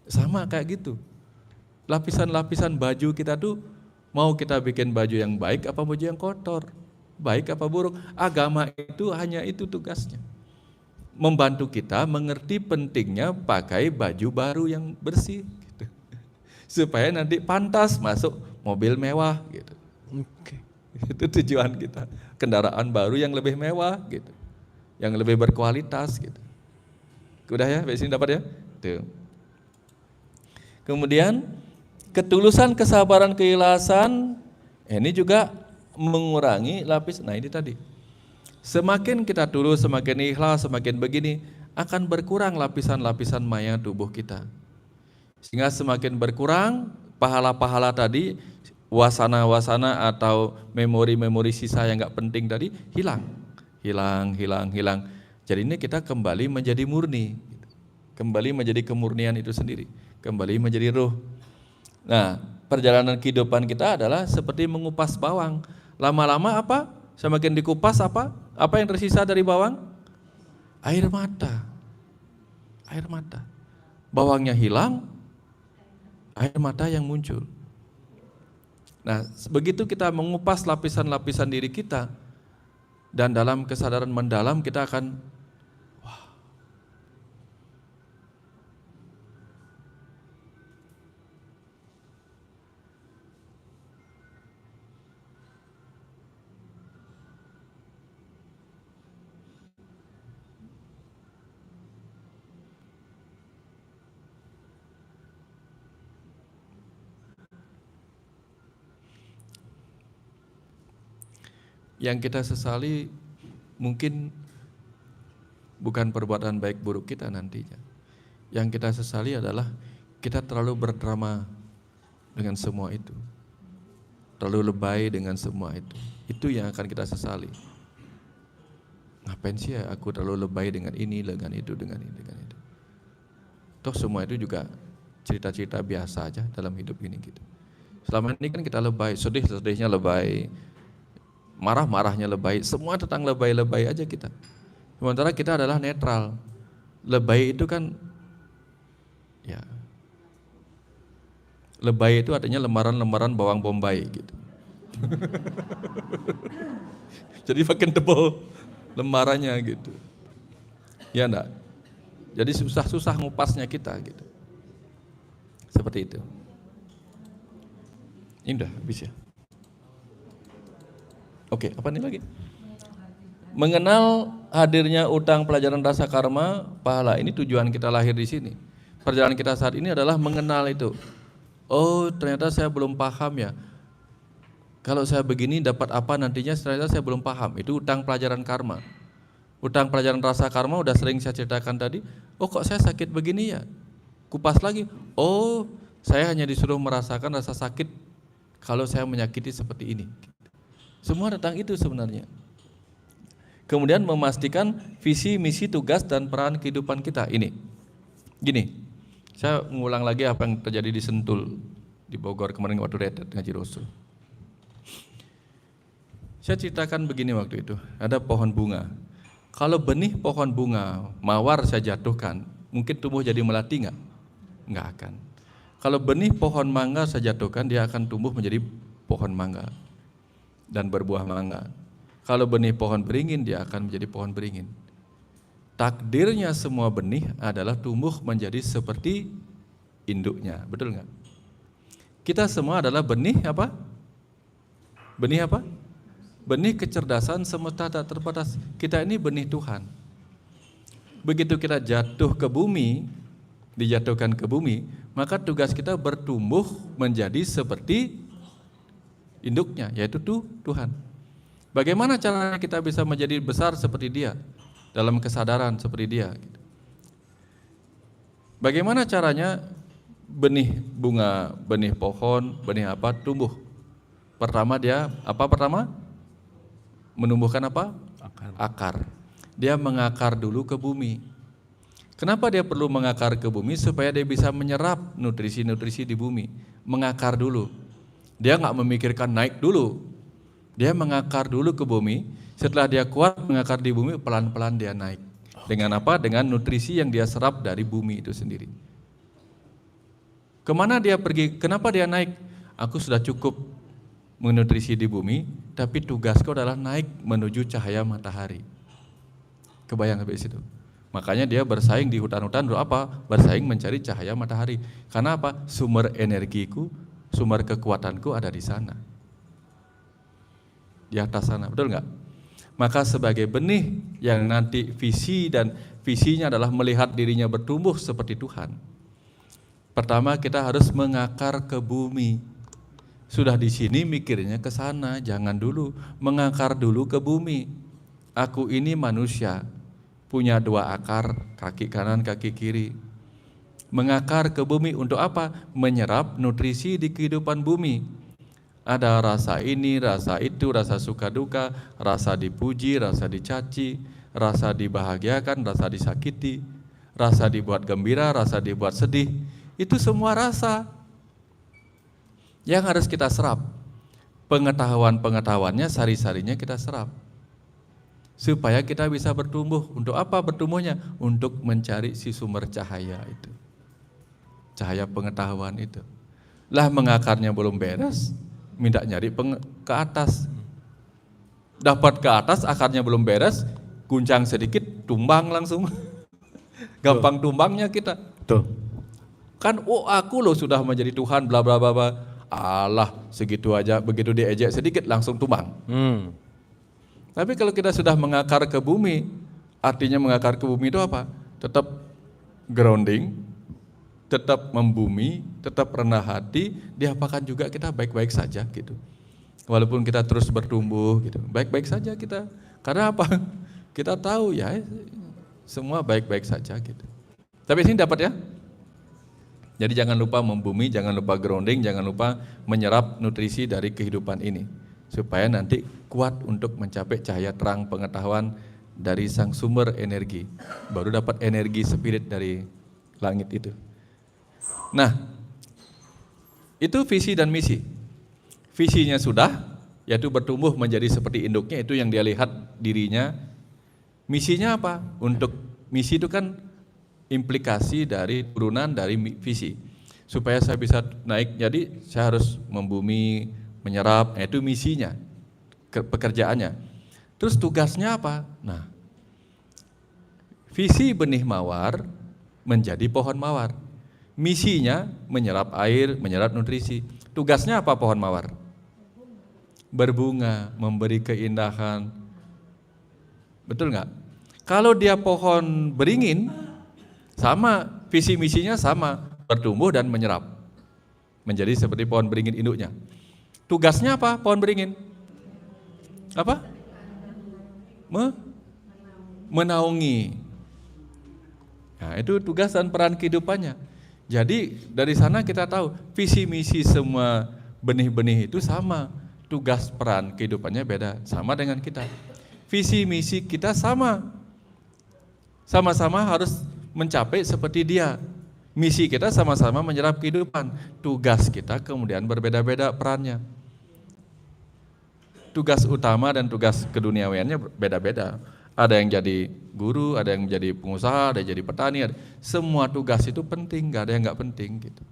Sama kayak gitu. Lapisan-lapisan baju kita tuh mau kita bikin baju yang baik apa baju yang kotor, baik apa buruk. Agama itu hanya itu tugasnya. Membantu kita mengerti pentingnya pakai baju baru yang bersih. Supaya nanti pantas masuk mobil mewah gitu. Itu tujuan kita. Kendaraan baru yang lebih mewah gitu. Yang lebih berkualitas gitu. Udah ya, sampai sini dapat ya? Tuh. Kemudian ketulusan, kesabaran, keikhlasan ini juga mengurangi lapis. Nah, ini tadi. Semakin kita tulus, semakin ikhlas, semakin begini akan berkurang lapisan-lapisan maya tubuh kita. Sehingga semakin berkurang pahala-pahala tadi, wasana-wasana atau memori-memori sisa yang gak penting tadi hilang. Jadi ini kita kembali menjadi murni, kembali menjadi kemurnian itu sendiri, kembali menjadi ruh. Nah, perjalanan kehidupan kita adalah seperti mengupas bawang. Lama-lama apa? Semakin dikupas apa? Apa yang tersisa dari bawang? Air mata. Air mata. Bawangnya hilang, air mata yang muncul. Nah, begitu kita mengupas lapisan-lapisan diri kita, dan dalam kesadaran mendalam kita akan, wah, yang kita sesali mungkin bukan perbuatan baik buruk kita nantinya. Yang kita sesali adalah kita terlalu berdrama dengan semua itu. Terlalu lebay dengan semua itu. Itu yang akan kita sesali. Ngapain sih ya aku terlalu lebay dengan ini, dengan itu, dengan ini, dengan itu. Toh semua itu juga cerita-cerita biasa aja dalam hidup ini gitu. Selama ini kan kita lebay, sedih-sedihnya lebay, marah-marahnya lebay, semua tentang lebay-lebay aja kita. Sementara kita adalah netral. Lebay itu kan, ya, lebay itu artinya lembaran-lembaran bawang bombay gitu. Jadi makin tebal lembarannya gitu. Ya enggak? Jadi susah-susah ngupasnya kita gitu. Seperti itu. Ini udah habis ya. Oke, apa nih lagi? Mengenal hadirnya utang pelajaran rasa karma, pahala. Ini tujuan kita lahir di sini. Perjalanan kita saat ini adalah mengenal itu. Oh, ternyata saya belum paham ya. Kalau saya begini dapat apa nantinya, ternyata saya belum paham. Itu utang pelajaran karma. Utang pelajaran rasa karma udah sering saya ceritakan tadi. Oh, kok saya sakit begini ya? Kupas lagi. Oh, saya hanya disuruh merasakan rasa sakit kalau saya menyakiti seperti ini. Semua tentang itu sebenarnya. Kemudian memastikan visi, misi, tugas, dan peran kehidupan kita. Ini, gini, saya mengulang lagi apa yang terjadi di Sentul, di Bogor kemarin waktu retret ngaji Rasul. Saya ceritakan begini waktu itu, ada pohon bunga. Kalau benih pohon bunga, mawar saya jatuhkan, mungkin tumbuh jadi melati nggak? Nggak akan. Kalau benih pohon mangga saya jatuhkan, dia akan tumbuh menjadi pohon mangga dan berbuah mangga. Kalau benih pohon beringin, dia akan menjadi pohon beringin. Takdirnya semua benih adalah tumbuh menjadi seperti induknya, betul nggak? Kita semua adalah benih apa? Benih apa? Benih kecerdasan semesta tak terbatas. Kita ini benih Tuhan. Begitu kita jatuh ke bumi, dijatuhkan ke bumi, maka tugas kita bertumbuh menjadi seperti induknya, yaitu Tuhan. Bagaimana caranya kita bisa menjadi besar seperti Dia? dalam kesadaran seperti dia. Bagaimana caranya benih bunga, benih pohon, benih apa tumbuh? Pertama dia apa pertama? Menumbuhkan apa? Akar. Dia mengakar dulu ke bumi. Kenapa dia perlu mengakar ke bumi? Supaya dia bisa menyerap nutrisi-nutrisi di bumi. Mengakar dulu. Dia nggak memikirkan naik dulu. Dia mengakar dulu ke bumi. Setelah dia kuat mengakar di bumi, pelan-pelan dia naik. Dengan apa? Dengan nutrisi yang dia serap dari bumi itu sendiri. Kemana dia pergi? Kenapa dia naik? Aku sudah cukup menutrisi di bumi, tapi tugasku adalah naik menuju cahaya matahari. Kebayang sampai situ. Makanya dia bersaing di hutan-hutan untuk apa? Bersaing mencari cahaya matahari. Karena apa? Sumber energiku, sumber kekuatanku ada di sana. Di atas sana, betul nggak? Maka sebagai benih yang nanti visi dan visinya adalah melihat dirinya bertumbuh seperti Tuhan. Pertama kita harus mengakar ke bumi. Sudah di sini mikirnya ke sana, jangan dulu. Mengakar dulu ke bumi. Aku ini manusia, punya dua akar, kaki kanan, kaki kiri. Mengakar ke bumi untuk apa? Menyerap nutrisi di kehidupan bumi. Ada rasa ini, rasa itu, rasa suka duka, rasa dipuji, rasa dicaci, rasa dibahagiakan, rasa disakiti, rasa dibuat gembira, rasa dibuat sedih. Itu semua rasa yang harus kita serap. Pengetahuan-pengetahuannya, sari-sarinya kita serap. Supaya kita bisa bertumbuh. Untuk apa bertumbuhnya? Untuk mencari si sumber cahaya itu. Cahaya pengetahuan itu. Lah mengakarnya belum beres, minta nyari ke atas. Dapat ke atas, akarnya belum beres, guncang sedikit, tumbang langsung. Gampang tumbangnya kita. Tuh. Kan aku loh sudah menjadi Tuhan, bla bla bla bla. Allah segitu aja, begitu diejek sedikit langsung tumbang. Tapi kalau kita sudah mengakar ke bumi, artinya mengakar ke bumi itu apa? Tetap grounding, tetap membumi, tetap rendah hati, diapakan juga kita baik-baik saja gitu. Walaupun kita terus bertumbuh gitu, baik-baik saja kita. Karena apa? Kita tahu ya semua baik-baik saja gitu. Tapi sini dapat ya? Jadi jangan lupa membumi, jangan lupa grounding, jangan lupa menyerap nutrisi dari kehidupan ini. Supaya nanti kuat untuk mencapai cahaya terang pengetahuan dari sang sumber energi. Baru dapat energi spirit dari langit itu. Nah, itu visi dan misi. Visinya sudah, yaitu bertumbuh menjadi seperti induknya, itu yang dia lihat dirinya. Misinya apa? Untuk misi itu kan implikasi dari turunan dari visi. Supaya saya bisa naik, jadi saya harus membumi, menyerap, itu misinya, pekerjaannya. Terus tugasnya apa? Nah, visi benih mawar menjadi pohon mawar. Misinya menyerap air, menyerap nutrisi. Tugasnya apa pohon mawar? Berbunga, memberi keindahan. Betul nggak? Kalau dia pohon beringin, sama, visi misinya sama, bertumbuh dan menyerap. Menjadi seperti pohon beringin induknya. Tugasnya apa pohon beringin? Apa? Menaungi. Nah, itu tugas dan peran kehidupannya. Jadi dari sana kita tahu visi misi semua benih-benih itu sama, tugas peran kehidupannya beda, sama dengan kita. Visi misi kita sama, sama-sama harus mencapai seperti dia. Misi kita sama-sama menyerap kehidupan, tugas kita kemudian berbeda-beda perannya. Tugas utama dan tugas keduniawiannya beda-beda. Ada yang jadi guru, ada yang jadi pengusaha, ada yang jadi petani. Semua tugas itu penting, nggak ada yang nggak penting gitu.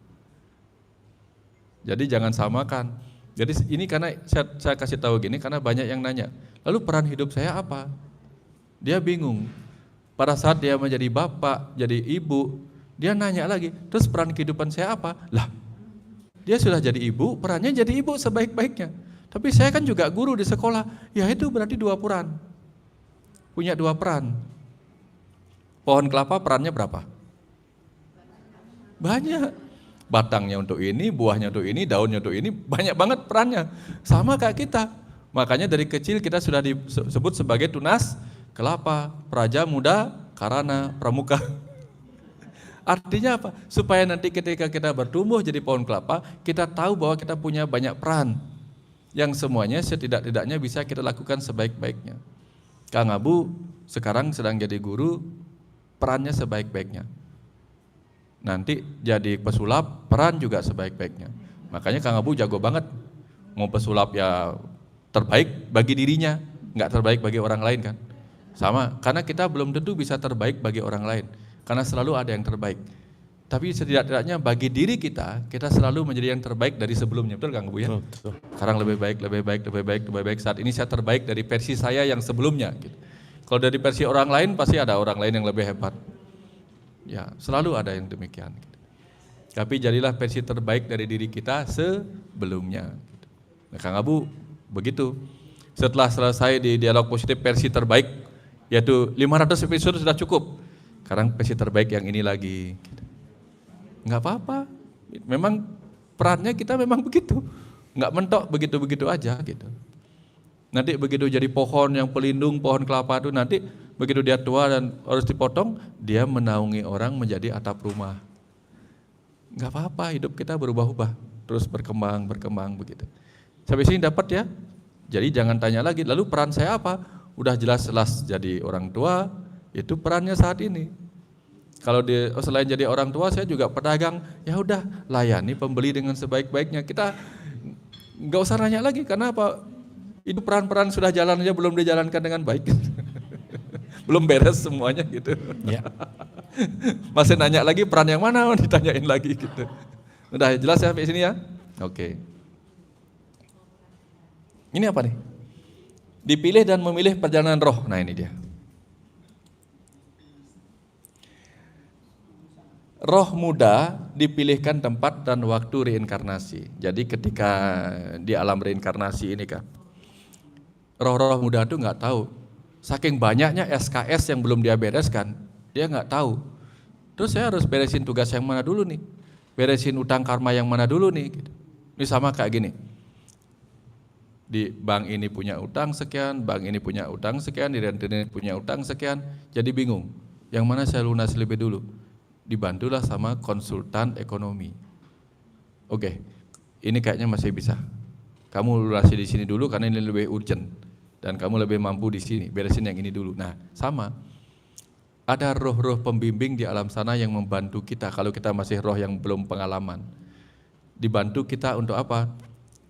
Jadi jangan samakan. Jadi ini karena saya kasih tahu gini karena banyak yang nanya. Lalu peran hidup saya apa? Dia bingung. Pada saat dia menjadi bapak, jadi ibu, dia nanya lagi. Terus peran kehidupan saya apa? Lah, dia sudah jadi ibu, perannya jadi ibu sebaik-baiknya. Tapi saya kan juga guru di sekolah. Ya itu berarti dua peran. Punya dua peran. Pohon kelapa perannya berapa? Banyak. Batangnya untuk ini, buahnya untuk ini, daunnya untuk ini, banyak banget perannya. Sama kayak kita. Makanya dari kecil kita sudah disebut sebagai tunas kelapa, praja, muda, karana, pramuka. Artinya apa? Supaya nanti ketika kita bertumbuh jadi pohon kelapa, kita tahu bahwa kita punya banyak peran yang semuanya setidak-tidaknya bisa kita lakukan sebaik-baiknya. Kang Abu sekarang sedang jadi guru, perannya sebaik-baiknya. Nanti jadi pesulap, peran juga sebaik-baiknya. Makanya Kang Abu jago banget. Mau pesulap ya terbaik bagi dirinya, nggak terbaik bagi orang lain kan. Sama, karena kita belum tentu bisa terbaik bagi orang lain. Karena selalu ada yang terbaik. Tapi setidak-tidaknya bagi diri kita, kita selalu menjadi yang terbaik dari sebelumnya. Betul Kang Abu ya? Betul. Sekarang lebih baik. Saat ini saya terbaik dari versi saya yang sebelumnya. Gitu. Kalau dari versi orang lain, pasti ada orang lain yang lebih hebat. Ya, selalu ada yang demikian. Gitu. Tapi jadilah versi terbaik dari diri kita sebelumnya. Gitu. Nah, Kang Abu begitu. Setelah selesai di dialog positif versi terbaik, yaitu 500 episode sudah cukup. Sekarang versi terbaik yang ini lagi. Gitu. Nggak apa-apa. Memang perannya kita memang begitu. Nggak mentok begitu-begitu aja gitu. Nanti begitu jadi pohon yang pelindung, pohon kelapa itu nanti begitu dia tua dan harus dipotong, dia menaungi orang menjadi atap rumah. Nggak apa-apa, hidup kita berubah-ubah, terus berkembang begitu. Sampai sini dapat ya? Jadi jangan tanya lagi, lalu peran saya apa? Udah jelas-jelas jadi orang tua, itu perannya saat ini. Kalau selain jadi orang tua, saya juga pedagang, ya udah layani pembeli dengan sebaik-baiknya. Kita nggak usah nanya lagi, karena apa? Itu peran-peran sudah jalan aja belum dijalankan dengan baik. Belum beres semuanya gitu. Ya. Masih nanya lagi peran yang mana, ditanyain lagi gitu. Udah jelas ya sampai sini ya? Oke. Ini apa nih? Dipilih dan memilih perjalanan roh. Nah ini dia. Roh muda dipilihkan tempat dan waktu reinkarnasi. Jadi ketika di alam reinkarnasi ini kan, roh-roh muda itu nggak tahu. Saking banyaknya SKS yang belum dia bereskan, dia nggak tahu. Terus saya harus beresin tugas yang mana dulu nih? Beresin utang karma yang mana dulu nih? Gitu. Ini sama kayak gini. Di bank ini punya utang sekian, bank ini punya utang sekian, di rentenir ini punya utang sekian. Jadi bingung, yang mana saya lunas lebih dulu? Dibantulah sama konsultan ekonomi. Oke, ini kayaknya masih bisa. Kamu lunasi di sini dulu karena ini lebih urgent dan kamu lebih mampu di sini. Beresin yang ini dulu. Nah, sama. Ada roh-roh pembimbing di alam sana yang membantu kita kalau kita masih roh yang belum pengalaman. Dibantu kita untuk apa?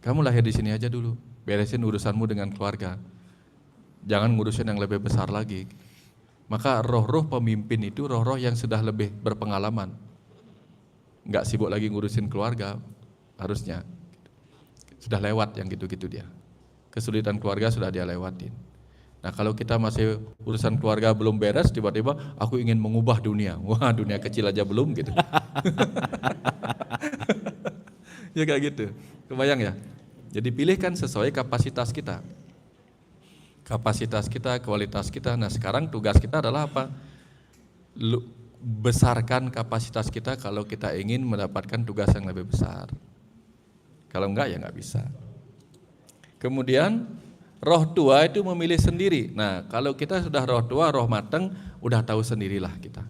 Kamu lahir di sini aja dulu. Beresin urusanmu dengan keluarga. Jangan ngurusin yang lebih besar lagi. Maka roh-roh pemimpin itu roh-roh yang sudah lebih berpengalaman. Enggak sibuk lagi ngurusin keluarga, harusnya. Sudah lewat yang gitu-gitu dia. Kesulitan keluarga sudah dia lewatin. Nah kalau kita masih urusan keluarga belum beres, tiba-tiba aku ingin mengubah dunia. Wah dunia kecil aja belum gitu. Ya kayak gitu, kebayang ya? Jadi pilihkan sesuai kapasitas kita. Kapasitas kita, kualitas kita. Nah sekarang tugas kita adalah apa? Besarkan kapasitas kita kalau kita ingin mendapatkan tugas yang lebih besar. Kalau enggak ya enggak bisa. Kemudian roh tua itu memilih sendiri. Nah kalau kita sudah roh tua, roh mateng, udah tahu sendirilah kita.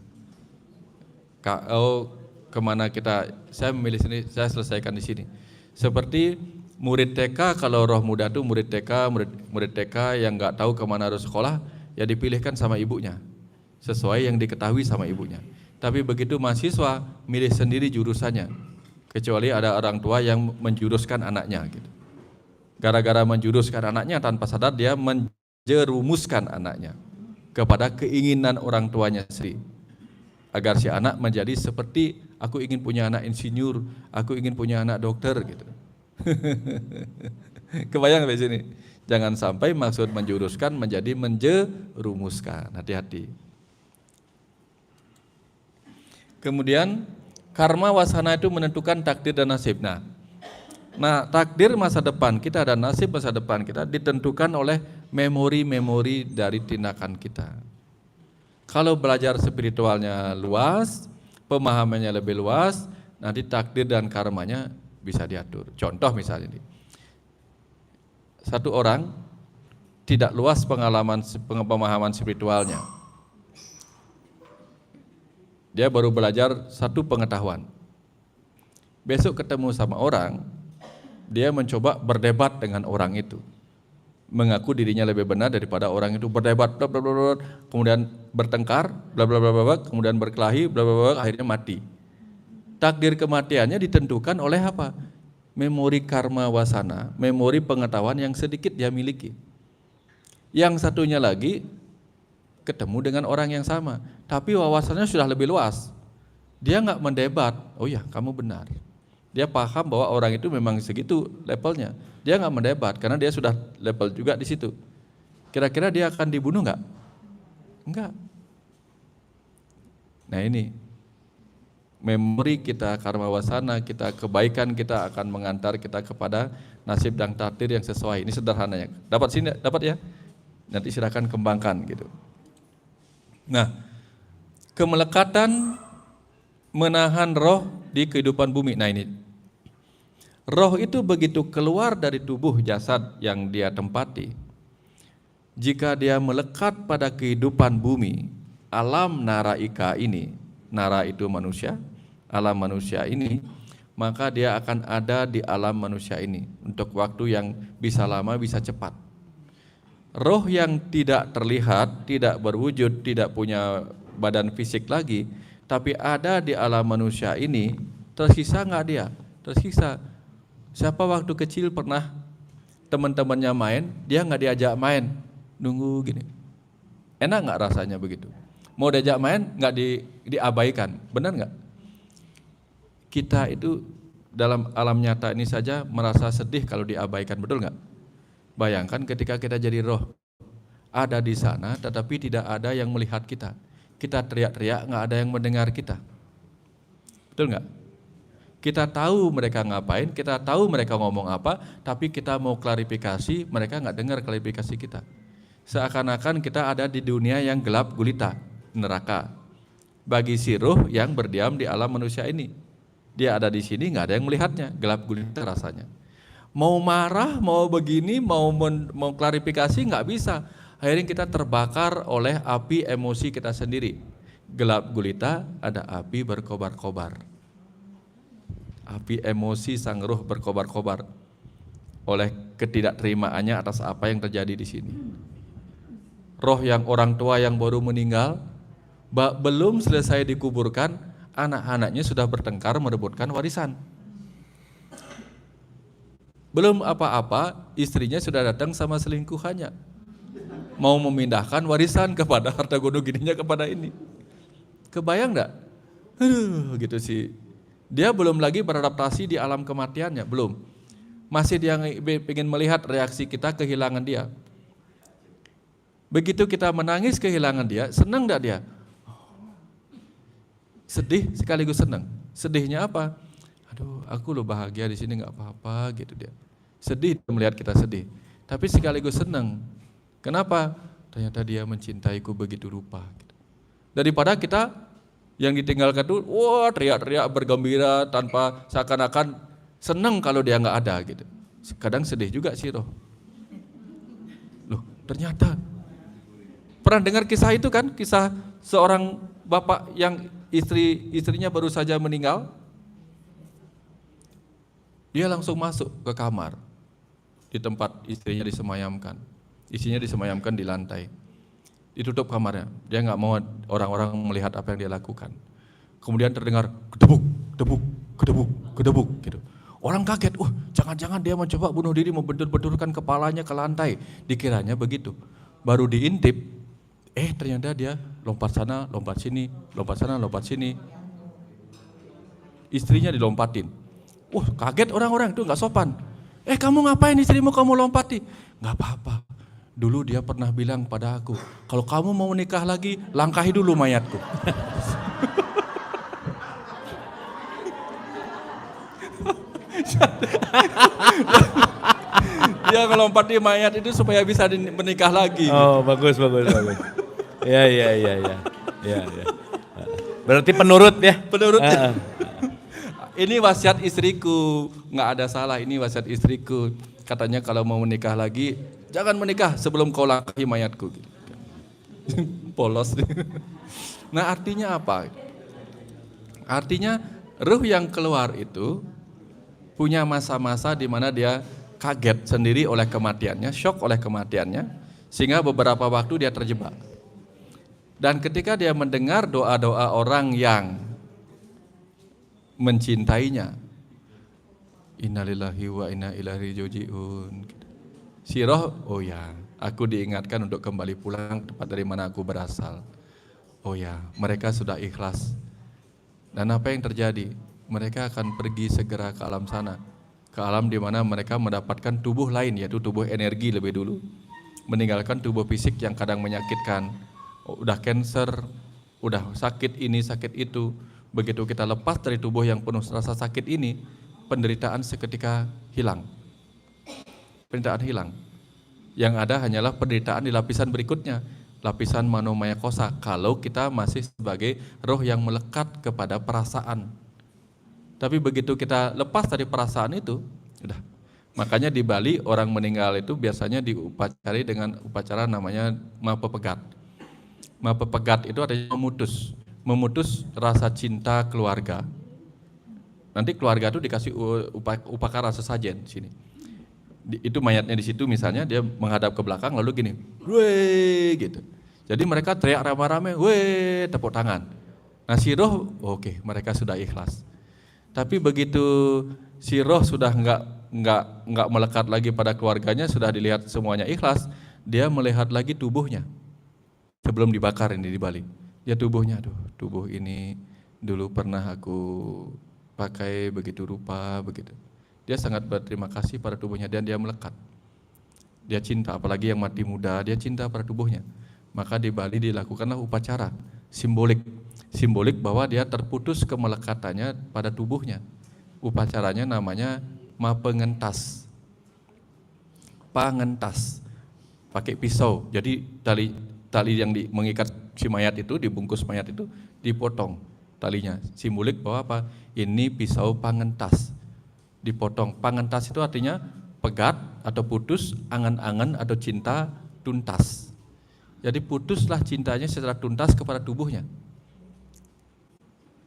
Kemana kita, saya memilih sendiri, saya selesaikan di sini. Seperti murid TK, kalau roh muda itu murid TK yang nggak tahu kemana harus sekolah, ya dipilihkan sama ibunya, sesuai yang diketahui sama ibunya. Tapi begitu mahasiswa, milih sendiri jurusannya, kecuali ada orang tua yang menjuruskan anaknya. Gitu. Gara-gara menjuruskan anaknya, tanpa sadar dia menjerumuskan anaknya kepada keinginan orang tuanya sendiri. Agar si anak menjadi seperti, aku ingin punya anak insinyur, aku ingin punya anak dokter gitu. Kebayang sampai sini? Jangan sampai maksud menjuruskan menjadi menjerumuskan. Hati-hati. Kemudian karma wasana itu menentukan takdir dan nasib. Nah, takdir masa depan kita dan nasib masa depan kita ditentukan oleh memori-memori dari tindakan kita. Kalau belajar spiritualnya luas, pemahamannya lebih luas, nanti takdir dan karmanya bisa diatur. Contoh misalnya nih, satu orang tidak luas pemahaman spiritualnya. Dia baru belajar satu pengetahuan. Besok ketemu sama orang, dia mencoba berdebat dengan orang itu. Mengaku dirinya lebih benar daripada orang itu, berdebat, bla bla bla bla, kemudian bertengkar, bla bla bla bla, kemudian berkelahi, bla bla bla, akhirnya mati. Takdir kematiannya ditentukan oleh apa? Memori karma wasana, memori pengetahuan yang sedikit dia miliki. Yang satunya lagi ketemu dengan orang yang sama, tapi wawasannya sudah lebih luas. Dia nggak mendebat, oh ya kamu benar. Dia paham bahwa orang itu memang segitu levelnya. Dia nggak mendebat karena dia sudah level juga di situ. Kira-kira dia akan dibunuh nggak? Enggak. Nah ini memori kita, karma wasana kita, kebaikan kita akan mengantar kita kepada nasib dan takdir yang sesuai. Ini sederhananya. Dapat sini, dapat ya? Nanti silakan kembangkan gitu. Nah, kemelekatan menahan roh di kehidupan bumi. Nah ini, roh itu begitu keluar dari tubuh jasad yang dia tempati, jika dia melekat pada kehidupan bumi, alam nara ika ini, nara itu manusia, alam manusia ini, maka dia akan ada di alam manusia ini untuk waktu yang bisa lama bisa cepat. Roh yang tidak terlihat, tidak berwujud, tidak punya badan fisik lagi, tapi ada di alam manusia ini, tersisa nggak dia? Tersisa. Siapa waktu kecil pernah teman-temannya main, dia nggak diajak main, nunggu gini. Enak nggak rasanya begitu? Mau diajak main nggak diabaikan, benar nggak? Kita itu dalam alam nyata ini saja merasa sedih kalau diabaikan, betul nggak? Bayangkan ketika kita jadi roh, ada di sana tetapi tidak ada yang melihat kita. Kita teriak-teriak, nggak ada yang mendengar kita. Betul nggak? Kita tahu mereka ngapain, kita tahu mereka ngomong apa, tapi kita mau klarifikasi, mereka nggak dengar klarifikasi kita. Seakan-akan kita ada di dunia yang gelap gulita, neraka. Bagi si ruh yang berdiam di alam manusia ini, dia ada di sini, nggak ada yang melihatnya, gelap gulita rasanya. Mau marah, mau begini, mau klarifikasi nggak bisa. Akhirnya kita terbakar oleh api emosi kita sendiri. Gelap gulita, ada api berkobar-kobar. Api emosi sang ruh berkobar-kobar oleh ketidakterimaannya atas apa yang terjadi di sini. Roh yang orang tua yang baru meninggal, belum selesai dikuburkan, anak-anaknya sudah bertengkar merebutkan warisan. Belum apa-apa, istrinya sudah datang sama selingkuhannya. Mau memindahkan warisan kepada harta gunung gininya kepada ini. Kebayang enggak? Gitu sih. Dia belum lagi beradaptasi di alam kematiannya, belum. Masih dia ingin melihat reaksi kita kehilangan dia. Begitu kita menangis kehilangan dia, senang enggak dia? Sedih sekaligus senang. Sedihnya apa? Aduh, aku lo bahagia di sini nggak apa-apa gitu dia. Sedih melihat kita sedih, tapi sekaligus senang. Kenapa? Ternyata dia mencintaiku begitu rupa. Gitu. Daripada kita yang ditinggalkan tuh, wah teriak-teriak bergembira tanpa seakan-akan senang kalau dia nggak ada gitu. Kadang sedih juga sih roh. Loh, ternyata pernah dengar kisah itu kan? Kisah seorang bapak yang istrinya baru saja meninggal. Dia langsung masuk ke kamar di tempat istrinya disemayamkan. Istrinya disemayamkan di lantai. Ditutup kamarnya. Dia nggak mau orang-orang melihat apa yang dia lakukan. Kemudian terdengar gedebuk, gedebuk, gedebuk, gedebuk gitu. Orang kaget, jangan-jangan dia mencoba bunuh diri, membentur-benturkan kepalanya ke lantai. Dikiranya begitu. Baru diintip, ternyata dia lompat sana, lompat sini, lompat sana, lompat sini. Istrinya dilompatin. Kaget orang-orang itu nggak sopan. Kamu ngapain istrimu kamu lompati? Nggak apa-apa. Dulu dia pernah bilang pada aku, kalau kamu mau menikah lagi, langkahi dulu mayatku. Dia ngelompati mayat itu supaya bisa menikah lagi. Oh, bagus. Ya. Berarti penurut ya? Penurut. Ini wasiat istriku, nggak ada salah, ini wasiat istriku. katanya kalau mau menikah lagi, jangan menikah sebelum kau langkahi mayatku. Gitu. Polos. Nah artinya apa? Artinya ruh yang keluar itu punya masa-masa di mana dia kaget sendiri oleh kematiannya, syok oleh kematiannya, sehingga beberapa waktu dia terjebak. Dan ketika dia mendengar doa-doa orang yang mencintainya, innalillahi wa inna ilaihi raji'un. Si roh, oh ya, aku diingatkan untuk kembali pulang ke tempat dari mana aku berasal. Oh ya, mereka sudah ikhlas. Dan apa yang terjadi? Mereka akan pergi segera ke alam sana. Ke alam di mana mereka mendapatkan tubuh lain, yaitu tubuh energi lebih dulu. Meninggalkan tubuh fisik yang kadang menyakitkan. Udah cancer, udah sakit ini, sakit itu. Begitu kita lepas dari tubuh yang penuh rasa sakit ini, penderitaan seketika hilang. Penderitaan hilang. Yang ada hanyalah penderitaan di lapisan berikutnya, lapisan manomaya kosa, kalau kita masih sebagai roh yang melekat kepada perasaan. Tapi begitu kita lepas dari perasaan itu, udah. Makanya di Bali orang meninggal itu biasanya diupacari dengan upacara namanya mapepegat. Mapepegat itu artinya memutus rasa cinta keluarga. Nanti keluarga itu dikasih upakara sesajen sini. Itu mayatnya di situ misalnya dia menghadap ke belakang lalu gini, weh gitu. Jadi mereka teriak rame-rame, weh, tepuk tangan. Nah si roh, oke, mereka sudah ikhlas. Tapi begitu si roh sudah enggak melekat lagi pada keluarganya, sudah dilihat semuanya ikhlas, dia melihat lagi tubuhnya. Sebelum dibakar ini di Bali, ya tubuhnya, aduh, tubuh ini dulu pernah aku pakai begitu rupa, begitu. Dia sangat berterima kasih pada tubuhnya dan dia melekat. Dia cinta, apalagi yang mati muda, dia cinta pada tubuhnya. Maka di Bali dilakukanlah upacara simbolik bahwa dia terputus kemelekatannya pada tubuhnya. Upacaranya namanya mapengentas. Pangentas. Pakai pisau. Jadi tali yang mengikat si mayat itu, dibungkus mayat itu, dipotong talinya. Simbolik bahwa apa? Ini pisau pangentas. Dipotong. Pangentas itu artinya pegat atau putus, angan-angan atau cinta tuntas. Jadi putuslah cintanya secara tuntas kepada tubuhnya.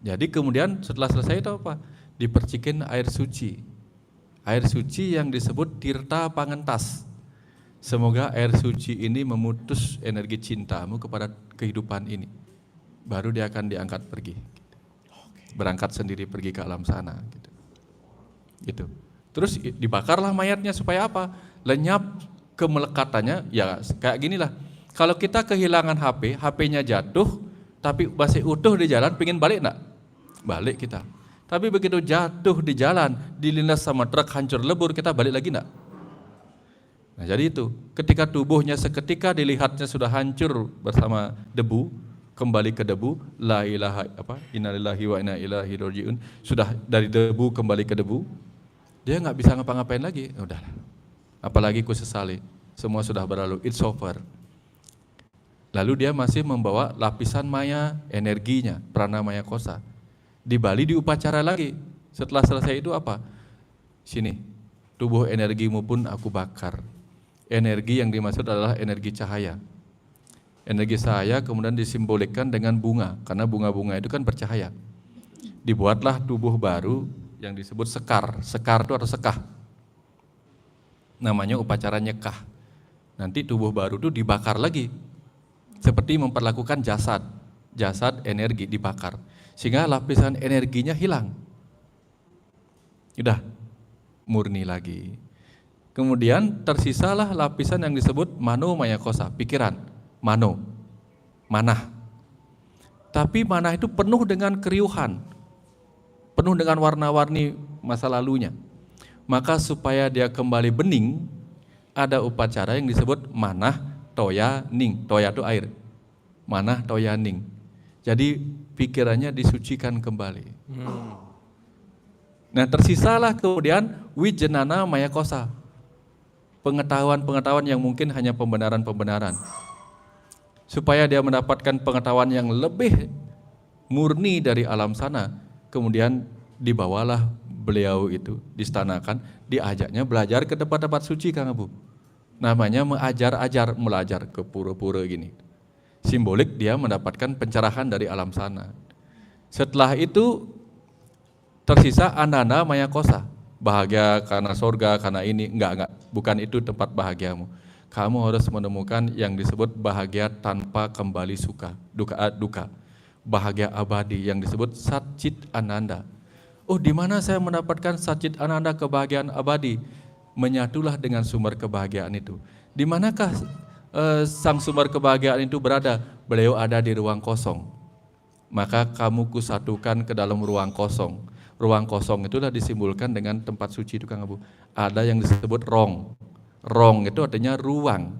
Jadi kemudian setelah selesai itu apa? Dipercikin air suci. Air suci yang disebut tirta pangentas. Semoga air suci ini memutus energi cintamu kepada kehidupan ini. Baru dia akan diangkat pergi. Berangkat sendiri pergi ke alam sana. Gitu. Terus dibakarlah mayatnya supaya apa? Lenyap kemelekatannya. Ya kayak ginilah. Kalau kita kehilangan HP, HP-nya jatuh, tapi masih utuh di jalan, pengen balik enggak? Balik kita. Tapi begitu jatuh di jalan, dilindas sama truk hancur lebur, kita balik lagi enggak? Nah jadi itu, ketika tubuhnya seketika dilihatnya sudah hancur bersama debu, kembali ke debu, la ilaha innalillahi wa inna ilaihi raji'un, sudah dari debu kembali ke debu, dia nggak bisa ngapa-ngapain lagi, udah. Apalagi ku sesali, semua sudah berlalu, it's over. Lalu dia masih membawa lapisan maya energinya, pranamaya kosa. Di Bali diupacara lagi. Setelah selesai itu apa? Sini, tubuh energimu pun aku bakar. Energi yang dimaksud adalah energi cahaya. Energi cahaya kemudian disimbolikkan dengan bunga, karena bunga-bunga itu kan bercahaya. Dibuatlah tubuh baru yang disebut sekar. Sekar itu atau sekah. Namanya upacara nyekah. Nanti tubuh baru itu dibakar lagi. Seperti memperlakukan jasad. Jasad energi dibakar. Sehingga lapisan energinya hilang. Udah murni lagi. Kemudian tersisalah lapisan yang disebut mano maya kosa, pikiran, mano, manah. Tapi manah itu penuh dengan keriuhan, penuh dengan warna-warni masa lalunya. Maka supaya dia kembali bening, ada upacara yang disebut manah toya ning. Toya itu air, manah toya ning. Jadi pikirannya disucikan kembali. Nah tersisalah kemudian wijenana maya kosa. Pengetahuan-pengetahuan yang mungkin hanya pembenaran-pembenaran. Supaya dia mendapatkan pengetahuan yang lebih murni dari alam sana, kemudian dibawalah beliau itu diistanakan, diajaknya belajar ke tempat-tempat suci Kang Abu. Namanya belajar ke pura-pura gini. Simbolik dia mendapatkan pencerahan dari alam sana. Setelah itu tersisa ananda maya kosa. Bahagia karena sorga, karena ini, enggak, bukan itu tempat bahagiamu. Kamu harus menemukan yang disebut bahagia tanpa kembali duka. Bahagia abadi yang disebut Satchit Ananda. Oh, di mana saya mendapatkan Satchit Ananda, kebahagiaan abadi? Menyatulah dengan sumber kebahagiaan itu. Di manakah sang sumber kebahagiaan itu berada? Beliau ada di ruang kosong. Maka kamu kusatukan ke dalam ruang kosong. Ruang kosong itulah disimbolkan dengan tempat suci itu Kang Abu. Ada yang disebut rong. Rong itu artinya ruang.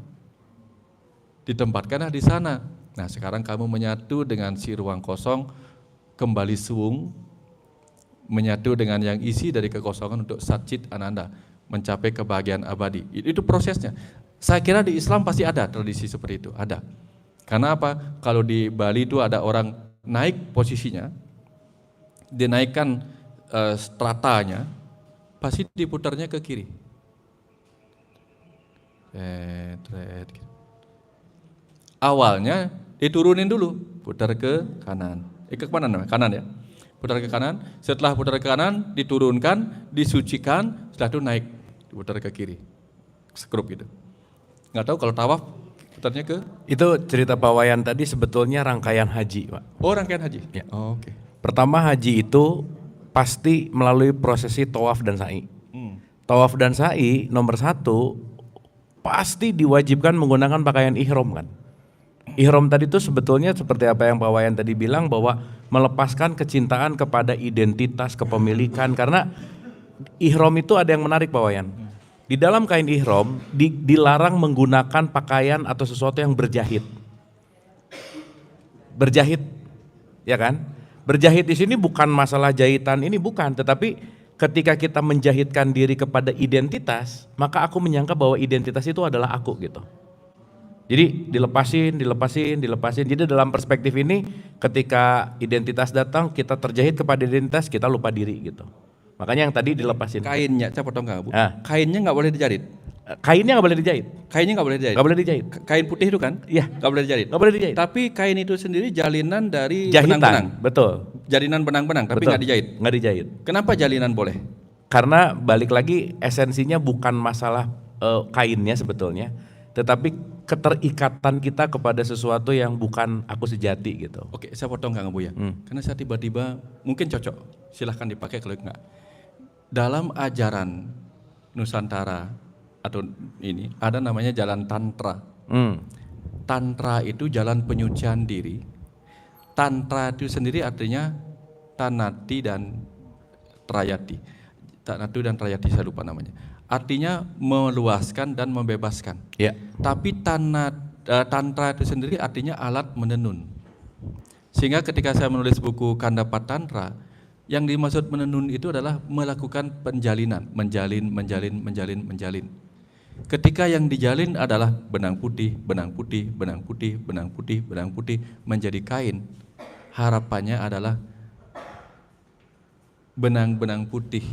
Ditempatkanlah di sana. Nah, sekarang kamu menyatu dengan si ruang kosong, kembali suung, menyatu dengan yang isi dari kekosongan untuk Satchit Ananda, mencapai kebahagiaan abadi. Itu prosesnya. Saya kira di Islam pasti ada tradisi seperti itu, ada. Karena apa? Kalau di Bali itu ada orang naik posisinya, dinaikkan stratanya, pasti diputarnya ke kiri. Awalnya diturunin dulu, putar ke kanan. Ke mana namanya? Kanan ya. Putar ke kanan, setelah putar ke kanan, diturunkan, disucikan, setelah itu naik, diputar ke kiri. Skrup gitu. Nggak tahu kalau tawaf putarnya ke? Itu cerita Pak Wayan tadi sebetulnya rangkaian haji, Pak. Oh, rangkaian haji? Ya. Oh, oke. Pertama, haji itu pasti melalui prosesi tawaf dan sa'i. Tawaf dan sa'i nomor 1 pasti diwajibkan menggunakan pakaian ihram kan. Ihram tadi itu sebetulnya seperti apa yang Pak Wayan tadi bilang, bahwa melepaskan kecintaan kepada identitas kepemilikan. Karena ihram itu ada yang menarik Pak Wayan. Di dalam kain ihram dilarang menggunakan pakaian atau sesuatu yang berjahit. Berjahit, ya kan? Berjahit di sini bukan masalah jahitan ini, bukan, tetapi ketika kita menjahitkan diri kepada identitas, maka aku menyangka bahwa identitas itu adalah aku gitu. Jadi dilepasin. Jadi dalam perspektif ini, ketika identitas datang, kita terjahit kepada identitas, kita lupa diri gitu. Makanya yang tadi dilepasin. Kainnya, saya potong Kang Abu. Kainnya nggak boleh dijahit. Kainnya nggak boleh dijahit. Kainnya nggak boleh dijahit. Nggak boleh dijahit. Kain putih itu kan? Iya. Nggak boleh dijahit. Nggak boleh dijahit. Tapi kain itu sendiri jalinan dari Jahitan, benang-benang. betul. Jalinan benang-benang, tapi nggak dijahit. Nggak dijahit. Kenapa jalinan boleh? Karena balik lagi esensinya bukan masalah kainnya sebetulnya, tetapi keterikatan kita kepada sesuatu yang bukan aku sejati gitu. Oke, saya potong Kang Abu ya. Karena saya tiba-tiba mungkin cocok. Silahkan dipakai kalau enggak. Dalam ajaran Nusantara atau ini ada namanya jalan tantra. Tantra itu jalan penyucian diri. Tantra itu sendiri artinya tanati dan trayati. Tanatu dan trayati saya lupa namanya. Artinya meluaskan dan membebaskan. Ya. Tapi tantra itu sendiri artinya alat menenun. Sehingga ketika saya menulis buku Kandapat Tantra, yang dimaksud menenun itu adalah melakukan penjalinan, menjalin. Ketika yang dijalin adalah benang putih menjadi kain. Harapannya adalah benang-benang putih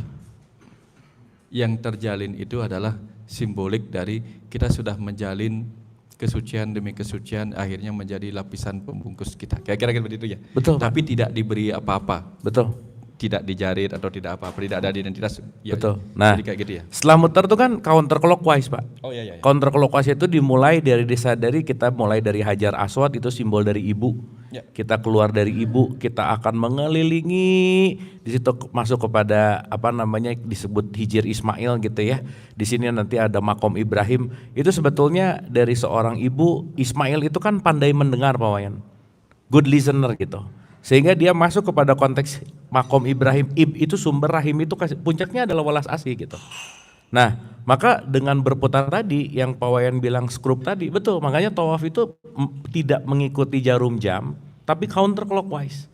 yang terjalin itu adalah simbolik dari kita sudah menjalin kesucian demi kesucian, akhirnya menjadi lapisan pembungkus kita. Kira-kira begitu ya. Betul. Tapi tidak diberi apa-apa. Betul. Tidak dijarit atau tidak apa-apa, tidak ada identitas. Ya, betul. Nah, jadi kayak gitu ya. Setelah muter itu kan counter clockwise Pak. Oh iya. Counter clockwise itu dimulai dari disadari, kita mulai dari Hajar Aswad, itu simbol dari ibu. Ya. Kita keluar dari ibu, kita akan mengelilingi, di situ masuk kepada apa namanya disebut Hijir Ismail gitu ya. Di sini nanti ada makom Ibrahim. Itu sebetulnya dari seorang ibu. Ismail itu kan pandai mendengar Pak Wayan, good listener gitu. Sehingga dia masuk kepada konteks makom Ibrahim, itu sumber rahim itu puncaknya adalah welas asih gitu. Nah, maka dengan berputar tadi yang Pak Wayan bilang skrup tadi, betul, makanya tawaf itu tidak mengikuti jarum jam, tapi counter clockwise.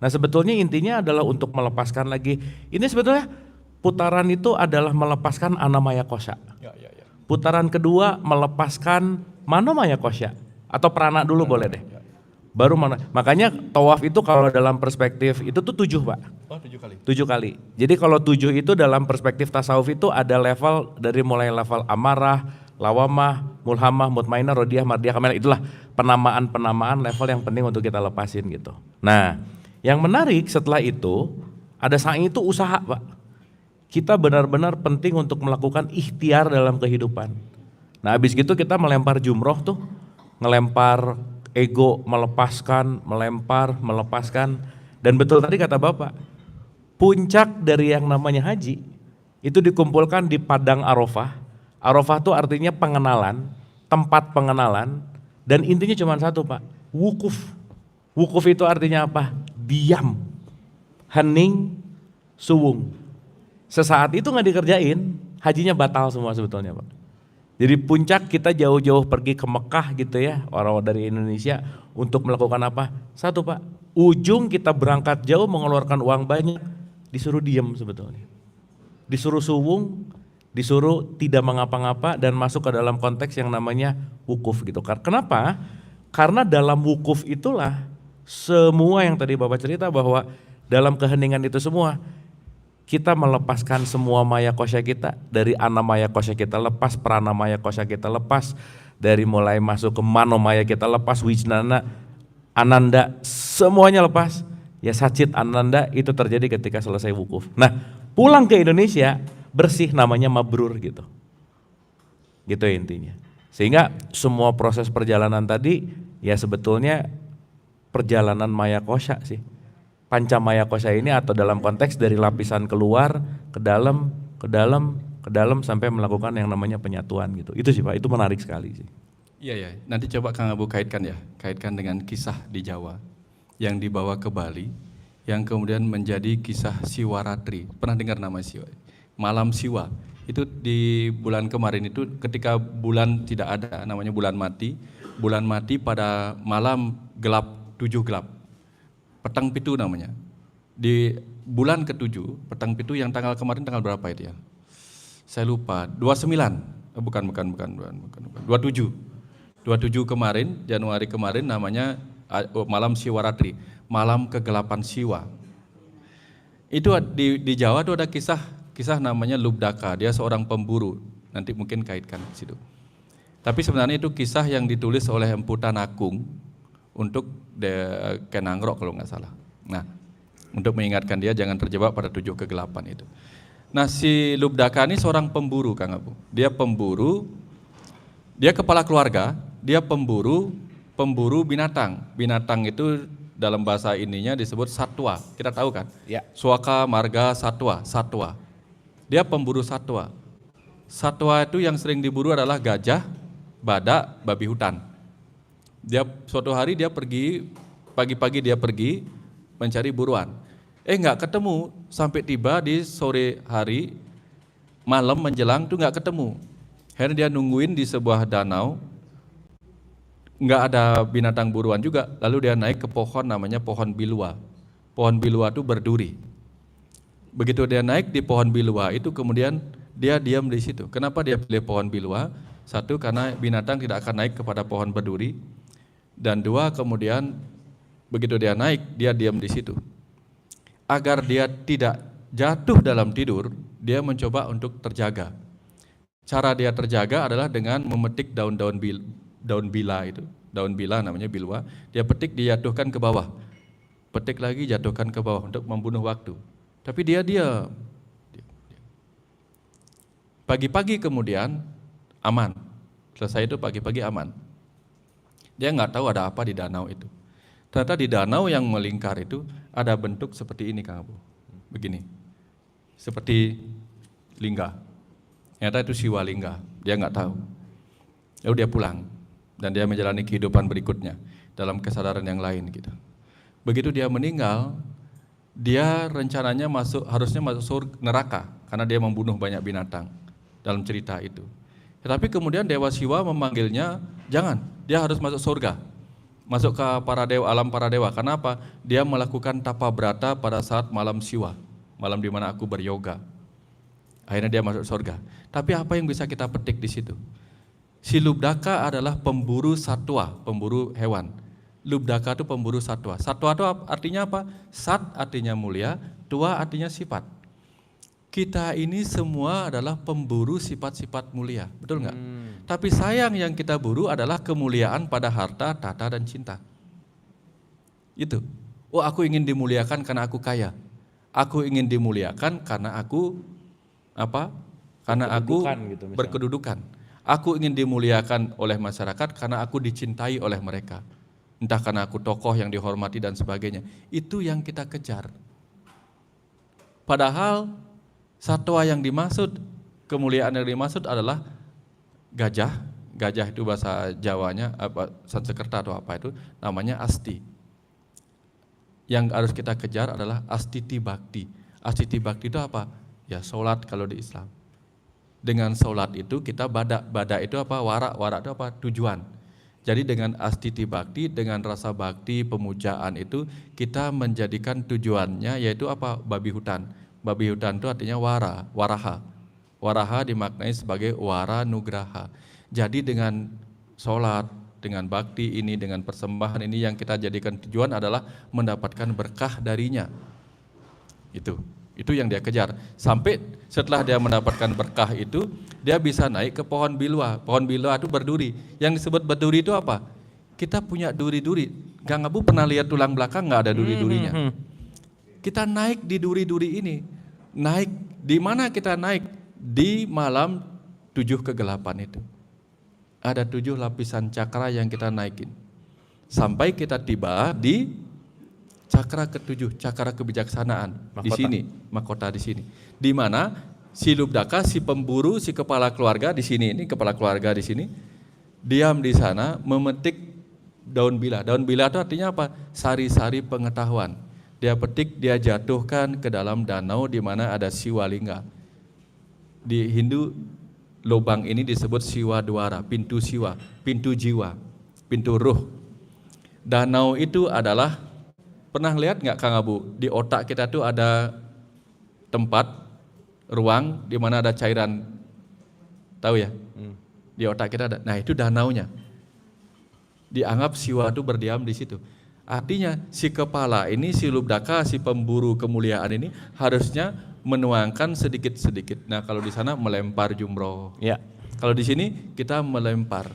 Nah sebetulnya intinya adalah untuk melepaskan lagi, ini sebetulnya putaran itu adalah melepaskan anamaya kosya. Ya. Putaran kedua melepaskan manomaya kosya, atau prana dulu boleh deh. Baru mana? Makanya tawaf itu kalau dalam perspektif itu tuh 7 Pak. Oh, 7 kali. 7 kali. Jadi kalau 7 itu dalam perspektif tasawuf itu ada level dari mulai level amarah, lawamah, mulhamah, mutmainah, rodiyah, mardiyah, kamalah. Itulah penamaan level yang penting untuk kita lepasin gitu. Nah, yang menarik setelah itu ada sa'i itu usaha, Pak. Kita benar-benar penting untuk melakukan ikhtiar dalam kehidupan. Nah, habis gitu kita melempar jumroh tuh, ngelempar ego, melepaskan. Dan betul tadi kata Bapak, puncak dari yang namanya haji itu dikumpulkan di Padang Arafah. Arafah itu artinya pengenalan, tempat pengenalan, dan intinya cuma satu, Pak, wukuf. Wukuf itu artinya apa? Diam, hening, suwung. Sesaat itu nggak dikerjain, hajinya batal semua sebetulnya, Pak. Jadi puncak kita jauh-jauh pergi ke Mekah gitu ya, orang dari Indonesia untuk melakukan apa? Satu, Pak, ujung kita berangkat jauh mengeluarkan uang banyak, disuruh diam sebetulnya. Disuruh suwung, disuruh tidak mengapa-ngapa dan masuk ke dalam konteks yang namanya wukuf gitu. Kenapa? Karena dalam wukuf itulah semua yang tadi Bapak cerita bahwa dalam keheningan itu semua kita melepaskan semua maya kosya kita, dari anamaya kosya kita lepas, pranamaya kosya kita lepas, dari mulai masuk ke manomaya kita lepas, wijnana, ananda, semuanya lepas. Ya sacit ananda itu terjadi ketika selesai wukuf. Nah, pulang ke Indonesia bersih, namanya mabrur gitu. Gitu intinya. Sehingga semua proses perjalanan tadi ya sebetulnya perjalanan maya kosya sih. Pancamaya kosya ini atau dalam konteks dari lapisan keluar ke dalam sampai melakukan yang namanya penyatuan gitu. Itu sih Pak, itu menarik sekali sih. Iya ya, nanti coba Kang Abu kaitkan dengan kisah di Jawa yang dibawa ke Bali, yang kemudian menjadi kisah Siwaratri. Pernah dengar nama Siwa? Malam Siwa. Itu di bulan kemarin itu ketika bulan tidak ada, namanya bulan mati. Bulan mati pada malam gelap, 7 gelap. Petang pitu namanya. Di bulan ke-7, petang pitu yang tanggal kemarin tanggal berapa itu ya? Saya lupa, 29. Bukan. 27. 27 kemarin, Januari kemarin namanya malam Siwaratri, malam kegelapan Siwa. Itu di Jawa itu ada kisah namanya Lubdaka, dia seorang pemburu. Nanti mungkin kaitkan ke situ. Tapi sebenarnya itu kisah yang ditulis oleh Empu Tanakung untuk Kenangrok kalau nggak salah. Nah, untuk mengingatkan dia jangan terjebak pada 7 kegelapan itu. Nah, si Lubdaka ini seorang pemburu, Kang Abu. Dia pemburu, dia kepala keluarga, dia pemburu binatang. Binatang itu dalam bahasa ininya disebut satwa. Kita tahu kan? Ya. Swaka, marga, satwa. Dia pemburu satwa. Satwa itu yang sering diburu adalah gajah, badak, babi hutan. Dia suatu hari dia pergi, pagi-pagi dia pergi mencari buruan. Nggak ketemu, sampai tiba di sore hari, malam menjelang tuh nggak ketemu. Akhirnya dia nungguin di sebuah danau, nggak ada binatang buruan juga. Lalu dia naik ke pohon namanya pohon bilua. Pohon bilua itu berduri. Begitu dia naik di pohon bilua itu kemudian dia diam di situ. Kenapa dia pilih pohon bilua? Satu, karena binatang tidak akan naik kepada pohon berduri. Dan 2, kemudian begitu dia naik, dia diam di situ. Agar dia tidak jatuh dalam tidur, dia mencoba untuk terjaga. Cara dia terjaga adalah dengan memetik daun bila itu. Daun bila namanya bilwa, dia petik, dijatuhkan ke bawah. Petik lagi, jatuhkan ke bawah untuk membunuh waktu. Tapi dia diam. Pagi-pagi kemudian aman. Selesai itu pagi-pagi aman. Dia nggak tahu ada apa di danau itu. Ternyata di danau yang melingkar itu ada bentuk seperti ini, Kang Abu. Begini, seperti lingga. Ternyata itu Siwa lingga. Dia nggak tahu. Lalu dia pulang dan dia menjalani kehidupan berikutnya dalam kesadaran yang lain gitu. Begitu dia meninggal, dia rencananya harusnya masuk surga, neraka karena dia membunuh banyak binatang dalam cerita itu. Tetapi kemudian Dewa Siwa memanggilnya, jangan, dia harus masuk surga, masuk ke para dewa, alam para dewa. Kenapa? Dia melakukan tapa brata pada saat malam Siwa, malam di mana aku beryoga. Akhirnya dia masuk surga. Tapi apa yang bisa kita petik di situ? Si Lubdaka adalah pemburu satwa, pemburu hewan. Lubdaka itu pemburu satwa. Satwa itu artinya apa? Sat artinya mulia, tua artinya sifat. Kita ini semua adalah pemburu sifat-sifat mulia, betul nggak? Tapi sayang yang kita buru adalah kemuliaan pada harta, tata, dan cinta. Itu. Oh, aku ingin dimuliakan karena aku kaya. Aku ingin dimuliakan karena aku apa? Karena aku gitu, berkedudukan. Aku ingin dimuliakan oleh masyarakat karena aku dicintai oleh mereka. Entah karena aku tokoh yang dihormati dan sebagainya. Itu yang kita kejar. Padahal satwa yang dimaksud, kemuliaan yang dimaksud adalah gajah. Gajah itu bahasa Jawanya, Sanskerta atau apa itu, namanya asti. Yang harus kita kejar adalah astiti bakti. Astiti bakti itu apa? Ya sholat kalau di Islam. Dengan sholat itu kita bada itu apa? Wara itu apa? Tujuan. Jadi dengan astiti bakti, dengan rasa bakti, pemujaan itu kita menjadikan tujuannya yaitu apa? Babi hutan. Babi hutan itu artinya waraha. Waraha dimaknai sebagai wara nugraha. Jadi dengan sholat, dengan bakti ini, dengan persembahan ini yang kita jadikan tujuan adalah mendapatkan berkah darinya. Itu yang dia kejar. Sampai setelah dia mendapatkan berkah itu, dia bisa naik ke pohon bilwa. Pohon bilwa itu berduri. Yang disebut berduri itu apa? Kita punya duri-duri. Kang Abu pernah lihat tulang belakang nggak ada duri-durinya? Kita naik di duri-duri ini. Naik di mana kita naik? Di malam 7 kegelapan itu. Ada 7 lapisan cakra yang kita naikin. Sampai kita tiba di cakra ke-7, cakra kebijaksanaan. Mahkota. Di sini, mahkota di sini. Di mana si Lubdaka, si pemburu, si kepala keluarga di sini, ini kepala keluarga di sini, diam di sana memetik daun bila. Daun bila itu artinya apa? Sari-sari pengetahuan. Dia petik, dia jatuhkan ke dalam danau di mana ada Siwalingga. Di Hindu lubang ini disebut Siwa Dwara, pintu siwa, pintu jiwa, pintu ruh. Danau itu adalah, pernah lihat nggak Kang Abu, di otak kita tuh ada tempat, ruang di mana ada cairan, tahu ya? Di otak kita ada, nah itu danaunya. Dianggap siwa itu berdiam di situ. Artinya si kepala ini, si Lubdaka, si pemburu kemuliaan ini harusnya menuangkan sedikit-sedikit. Nah kalau di sana melempar jumroh. Ya. Kalau di sini kita melempar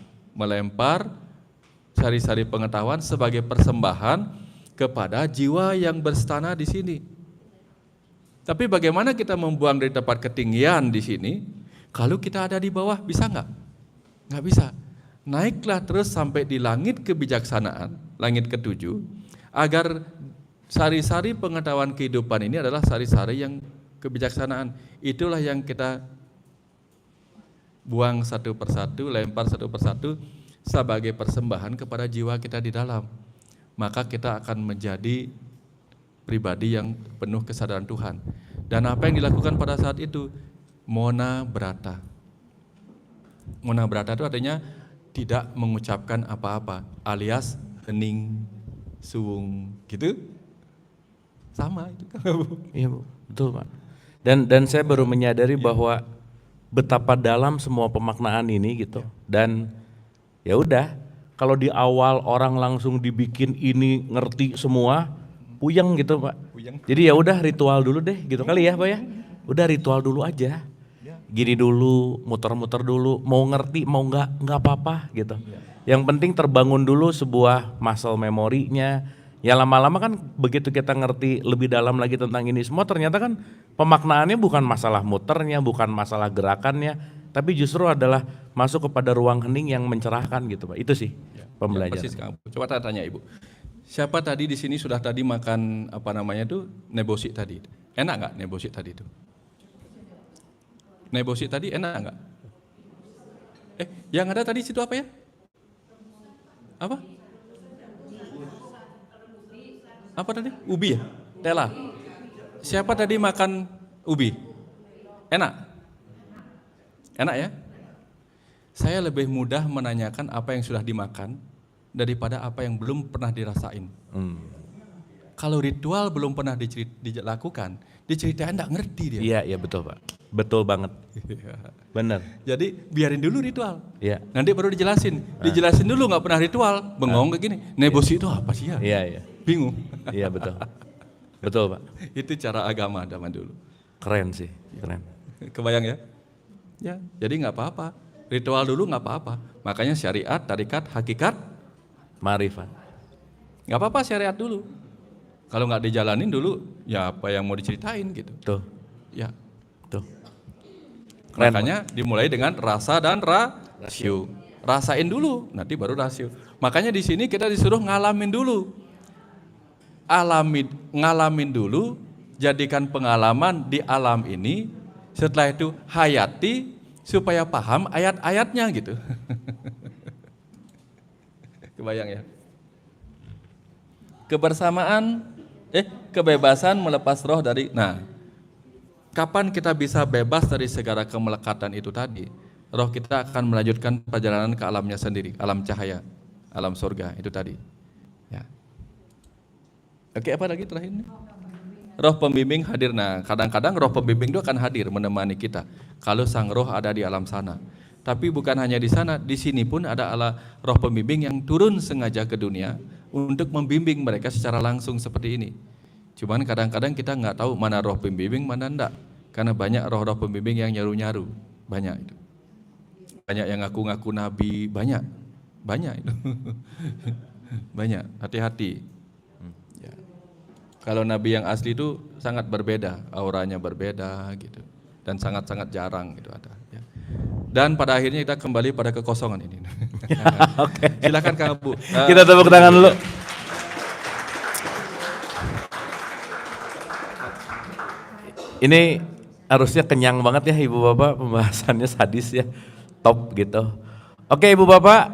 sari-sari pengetahuan sebagai persembahan kepada jiwa yang berstana di sini. Tapi bagaimana kita membuang dari tempat ketinggian di sini? Kalau kita ada di bawah bisa nggak? Nggak bisa. Naiklah terus sampai di langit kebijaksanaan, langit ke-7, agar sari-sari pengetahuan kehidupan ini adalah sari-sari yang kebijaksanaan. Itulah yang kita buang satu persatu, lempar satu persatu sebagai persembahan kepada jiwa kita di dalam. Maka kita akan menjadi pribadi yang penuh kesadaran Tuhan. Dan apa yang dilakukan pada saat itu? Mona Brata. Mona Brata itu artinya tidak mengucapkan apa-apa, alias hening, suwung, gitu. Sama itu kan Bu? Iya Bu, betul Pak. Dan saya baru menyadari bahwa betapa dalam semua pemaknaan ini gitu. Dan ya udah, kalau di awal orang langsung dibikin ini ngerti semua, puyeng gitu Pak. Jadi ya udah ritual dulu deh gitu kali ya Pak ya. Udah ritual dulu aja. Gini dulu, muter-muter dulu, mau ngerti mau nggak apa-apa gitu. Yang penting terbangun dulu sebuah muscle memorinya. Ya lama-lama kan begitu kita ngerti lebih dalam lagi tentang ini semua, ternyata kan pemaknaannya bukan masalah muternya, bukan masalah gerakannya, tapi justru adalah masuk kepada ruang hening yang mencerahkan gitu Pak. Itu sih pembelajaran. Persis Kang. Coba tanya Ibu. Siapa tadi di sini sudah tadi makan apa namanya itu nebosi tadi? Enak nggak nebosi tadi itu? Nebosi tadi enak nggak? Yang ada tadi situ apa ya? Apa? Apa tadi? Ubi ya? Tela. Siapa tadi makan ubi? Enak? Enak ya? Saya lebih mudah menanyakan apa yang sudah dimakan daripada apa yang belum pernah dirasain. Kalau ritual belum pernah dilakukan, diceritain enggak ngerti dia. Iya betul Pak. Betul banget. Bener. Jadi biarin dulu ritual. Iya. Nanti baru dijelasin. Dijelasin dulu nggak pernah ritual, bengong kayak gini. Nebosi itu apa sih ya? Iya. Bingung. Iya betul. Betul Pak. Itu cara agama zaman dulu. Keren sih, keren. Kebayang ya? Ya, jadi nggak apa-apa. Ritual dulu nggak apa-apa. Makanya syariat, tarikat, hakikat, Marifat. nggak apa-apa syariat dulu. Kalau nggak dijalanin dulu, ya apa yang mau diceritain gitu. Tuh, Ya, tuh. Keren, makanya dimulai dengan rasa dan rasio. Rasain dulu, nanti baru rasio. Makanya di sini kita disuruh ngalamin dulu. Ngalamin dulu, jadikan pengalaman di alam ini. Setelah itu hayati supaya paham ayat-ayatnya gitu. Kebayang ya? Kebebasan melepas roh dari. Nah, kapan kita bisa bebas dari segala kemelekatan itu tadi? Roh kita akan melanjutkan perjalanan ke alamnya sendiri, alam cahaya, alam surga itu tadi. Ya. Oke, apa lagi terakhir ini? Roh pembimbing hadir. Nah, kadang-kadang roh pembimbing itu akan hadir menemani kita kalau sang roh ada di alam sana. Tapi bukan hanya di sana, di sini pun ada roh pembimbing yang turun sengaja ke dunia untuk membimbing mereka secara langsung seperti ini. Cuman kadang-kadang kita nggak tahu mana roh pembimbing, mana enggak. Karena banyak roh-roh pembimbing yang nyaru-nyaru, banyak itu. Banyak yang ngaku-ngaku nabi, banyak itu. Banyak, hati-hati. Ya. Kalau nabi yang asli itu sangat berbeda, auranya berbeda gitu, dan sangat-sangat jarang gitu ada. Ya. Dan pada akhirnya kita kembali pada kekosongan ini. Oke. Silakan Kang Bu. Kita tepuk tangan dulu. Ini harusnya kenyang banget ya Ibu Bapak, pembahasannya sadis ya, top gitu. Oke Ibu Bapak.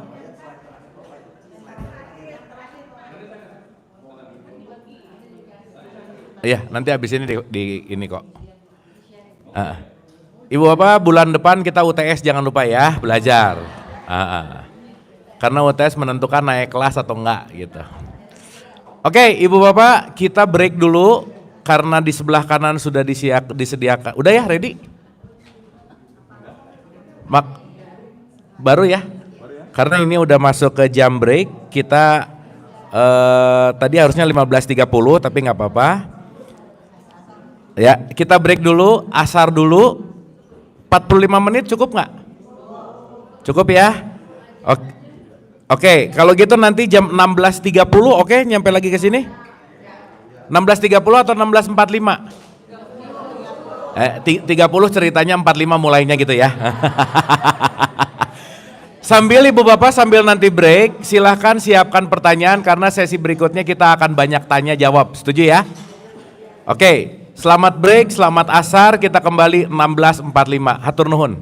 Iya, nanti habis ini di ini kok. Ibu Bapak, bulan depan kita UTS jangan lupa ya, belajar. Karena UTS menentukan naik kelas atau enggak gitu. Oke, Ibu Bapak, kita break dulu karena di sebelah kanan sudah disediakan. Udah ya, ready? Baru ya? Karena ini udah masuk ke jam break, kita tadi harusnya 15.30 tapi nggak apa-apa. Ya, kita break dulu, asar dulu. 45 menit cukup nggak? Cukup ya? Oke, kalau gitu nanti jam 16.30 oke, nyampe lagi ke sini? 16.30 atau 16.45? 30 ceritanya 45 mulainya gitu ya. Sambil Ibu Bapak sambil nanti break, silahkan siapkan pertanyaan karena sesi berikutnya kita akan banyak tanya jawab. Setuju ya? Oke, selamat break, selamat asar, kita kembali 16.45. Hatur nuhun.